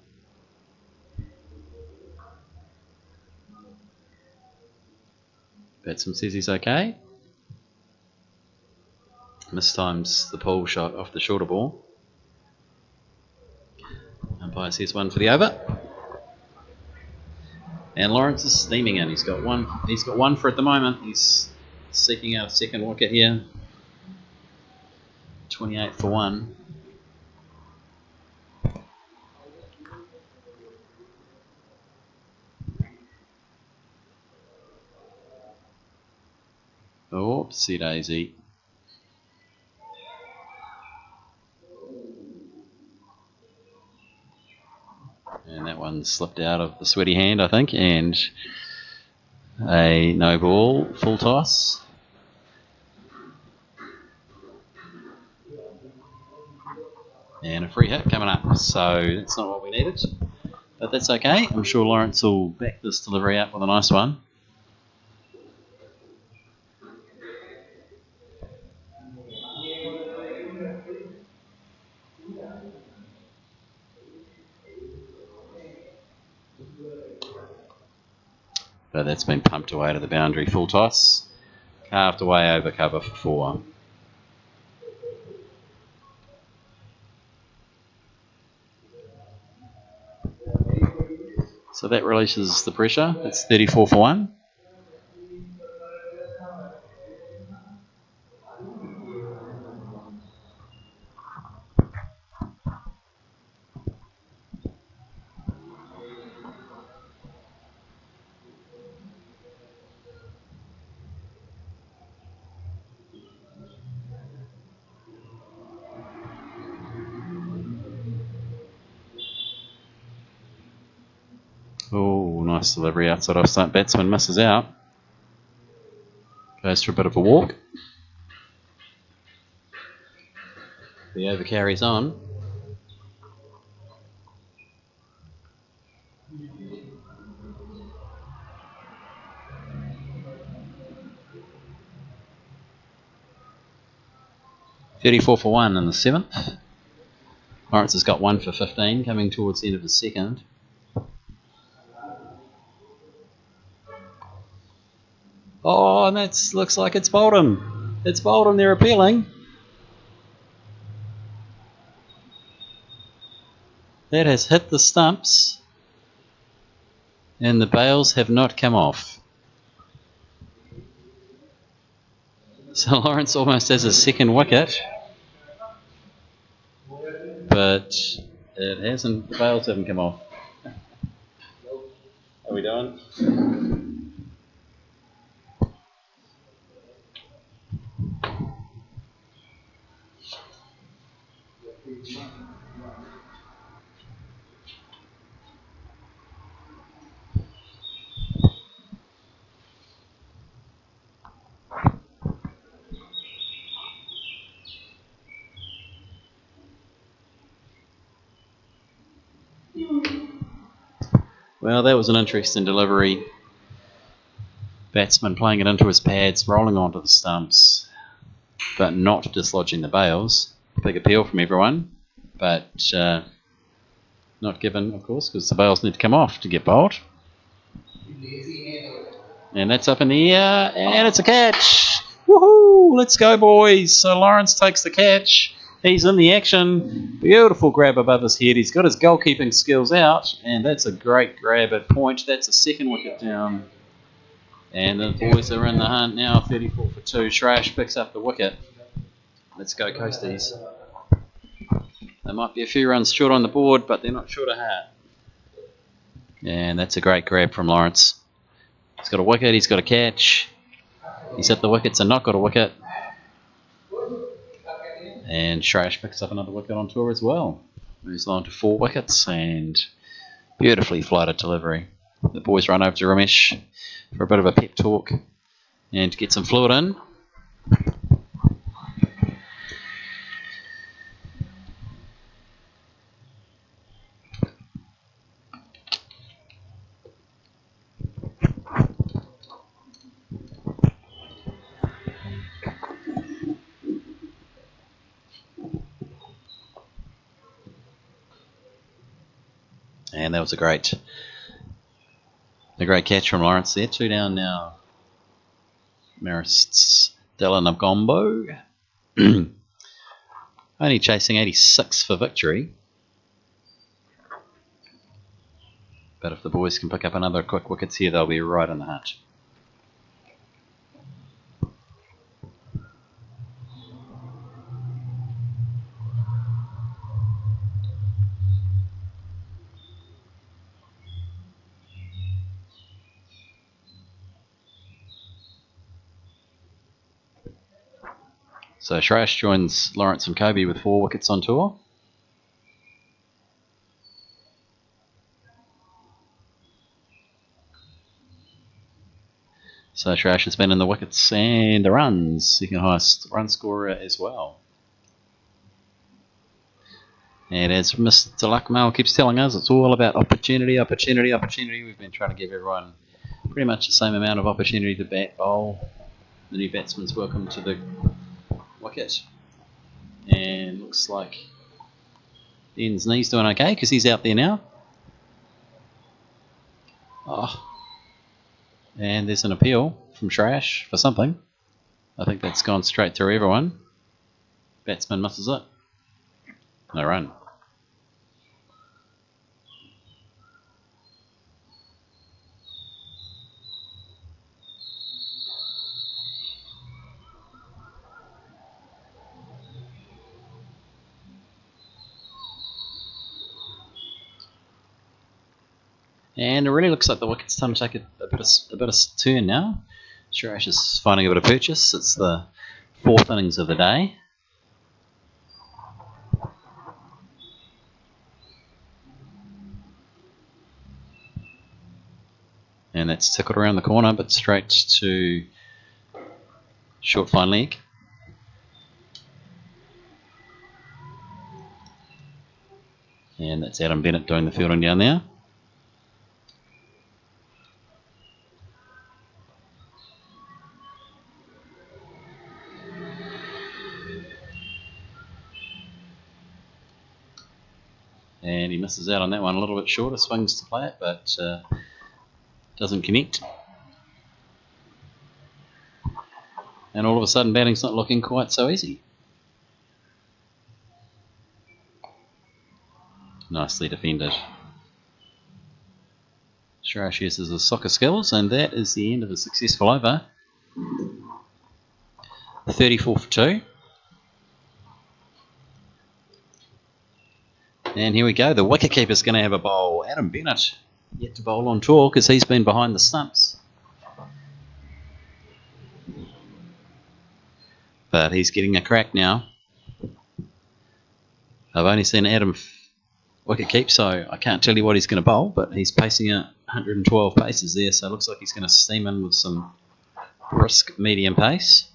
[SPEAKER 1] Batsman says he's okay. Mistimes the pole shot off the shorter ball. Umpire says one for the over. And Lawrence is steaming in. He's got one for at the moment. He's seeking out a second wicket here. 28 for 1. Oopsie daisy. And that one slipped out of the sweaty hand, I think, and a no ball, full toss. And a free hit coming up, so that's not what we needed, but that's okay. I'm sure Lawrence will back this delivery up with a nice one. But that's been pumped away to the boundary, full toss, carved away over cover for 4. So that releases the pressure. It's 34 for 1. Oh, nice delivery outside off stump. Batsman misses out. Goes for a bit of a walk. The over carries on. $34 for 1 in the 7th. Lawrence has got 1 for 15 coming towards the end of the second. Oh, and that looks like it's bowled him. It's bowled him, they're appealing. That has hit the stumps, and the bails have not come off. So Lawrence almost has a second wicket, but it hasn't. The bails haven't come off. Are we done? Well, that was an interesting delivery. Batsman playing it into his pads, rolling onto the stumps, but not dislodging the bails. Big appeal from everyone. but not given, of course, because the bails need to come off to get bowled. And that's up in the air, and it's a catch. Woohoo! Let's go, boys. So Lawrence takes the catch. He's in the action. Beautiful grab above his head. He's got his goalkeeping skills out, and that's a great grab at point. That's a second wicket down. And the boys are in the hunt now, 34 for 2. Shrash picks up the wicket. Let's go, Coasties. They might be a few runs short on the board, but they're not short of heart. And that's a great grab from Lawrence. He's got a wicket, he's got a catch. He's hit the wickets and not got a wicket. And Shrash picks up another wicket on tour as well. Moves on to 4 wickets and beautifully flighted delivery. The boys run over to Ramesh for a bit of a pep talk and to get some fluid in. And that was a great catch from Lawrence there. 2 down now. MARIS, STELLA, Ngombo. Only chasing 86 for victory. But if the boys can pick up another quick wickets here, they'll be right in the hunt. So Shrash joins Lawrence and Kobe with 4 wickets on tour. So Shrash has been in the wickets and the runs, second highest run scorer as well. And as Mr. Luckmail keeps telling us, it's all about opportunity, opportunity, opportunity. We've been trying to give everyone pretty much the same amount of opportunity to bat bowl. The new batsman's welcome to the wicket. And looks like Ian's knee's doing okay because he's out there now. Oh. And there's an appeal from Shrash for something. I think that's gone straight through everyone. Batsman misses it. No run. And it really looks like the wicket's time to take a bit of turn now. Shrash is finding a bit of purchase. It's the 4th innings of the day. And that's tickled around the corner, but straight to short fine leg. And that's Adam Bennett doing the fielding down there. And he misses out on that one a little bit shorter, swings to play it, but doesn't connect. And all of a sudden batting's not looking quite so easy. Nicely defended. Shrash uses his soccer skills, and that is the end of a successful over. 34 for 2. And here we go. The wicketkeeper's going to have a bowl. Adam Bennett yet to bowl on tour because he's been behind the stumps. But he's getting a crack now. I've only seen Adam wicket-keep, so I can't tell you what he's going to bowl, but he's pacing at 112 paces there, so it looks like he's going to steam in with some brisk medium pace.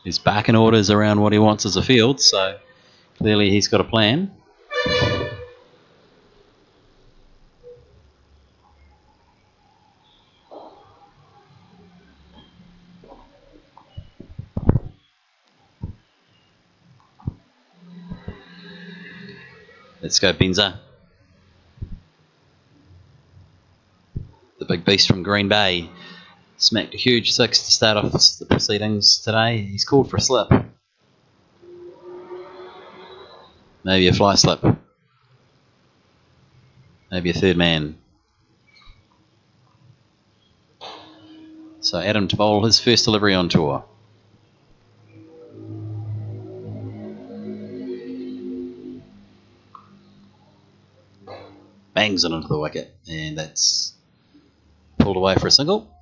[SPEAKER 1] His barking orders around what he wants as a field, so clearly he's got a plan. Let's go, Benza. The big beast from Green Bay. Smacked a huge 6 to start off the proceedings today. He's called for a slip. Maybe a fly slip. Maybe a third man. So Adam to bowl his first delivery on tour. Bangs it into the wicket, and that's pulled away for a single.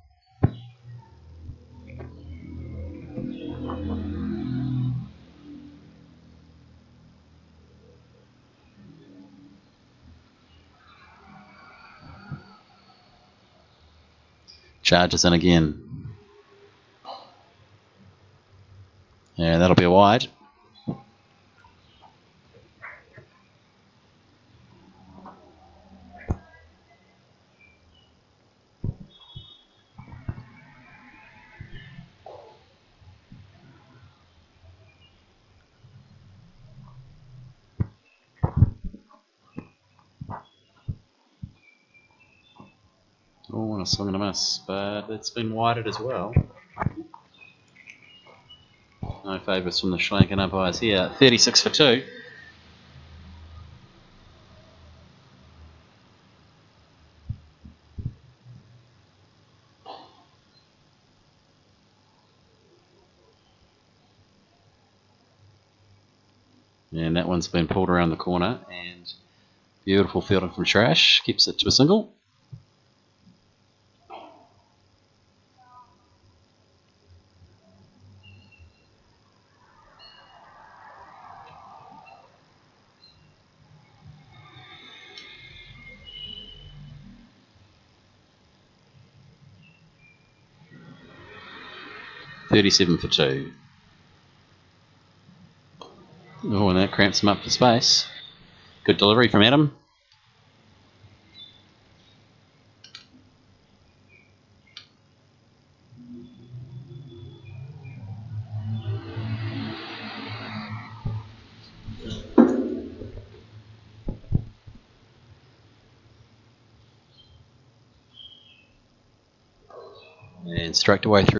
[SPEAKER 1] Charges in again. Yeah, that'll be a wide. Oh, and a swing and a miss, but it's been wided as well. No favours from the Sri Lankan umpires here. 36 for 2. And that one's been pulled around the corner, and beautiful fielding from Trash keeps it to a single. $37 for 2. Oh, and that cramps him up for space. Good delivery from Adam. And stroked away through.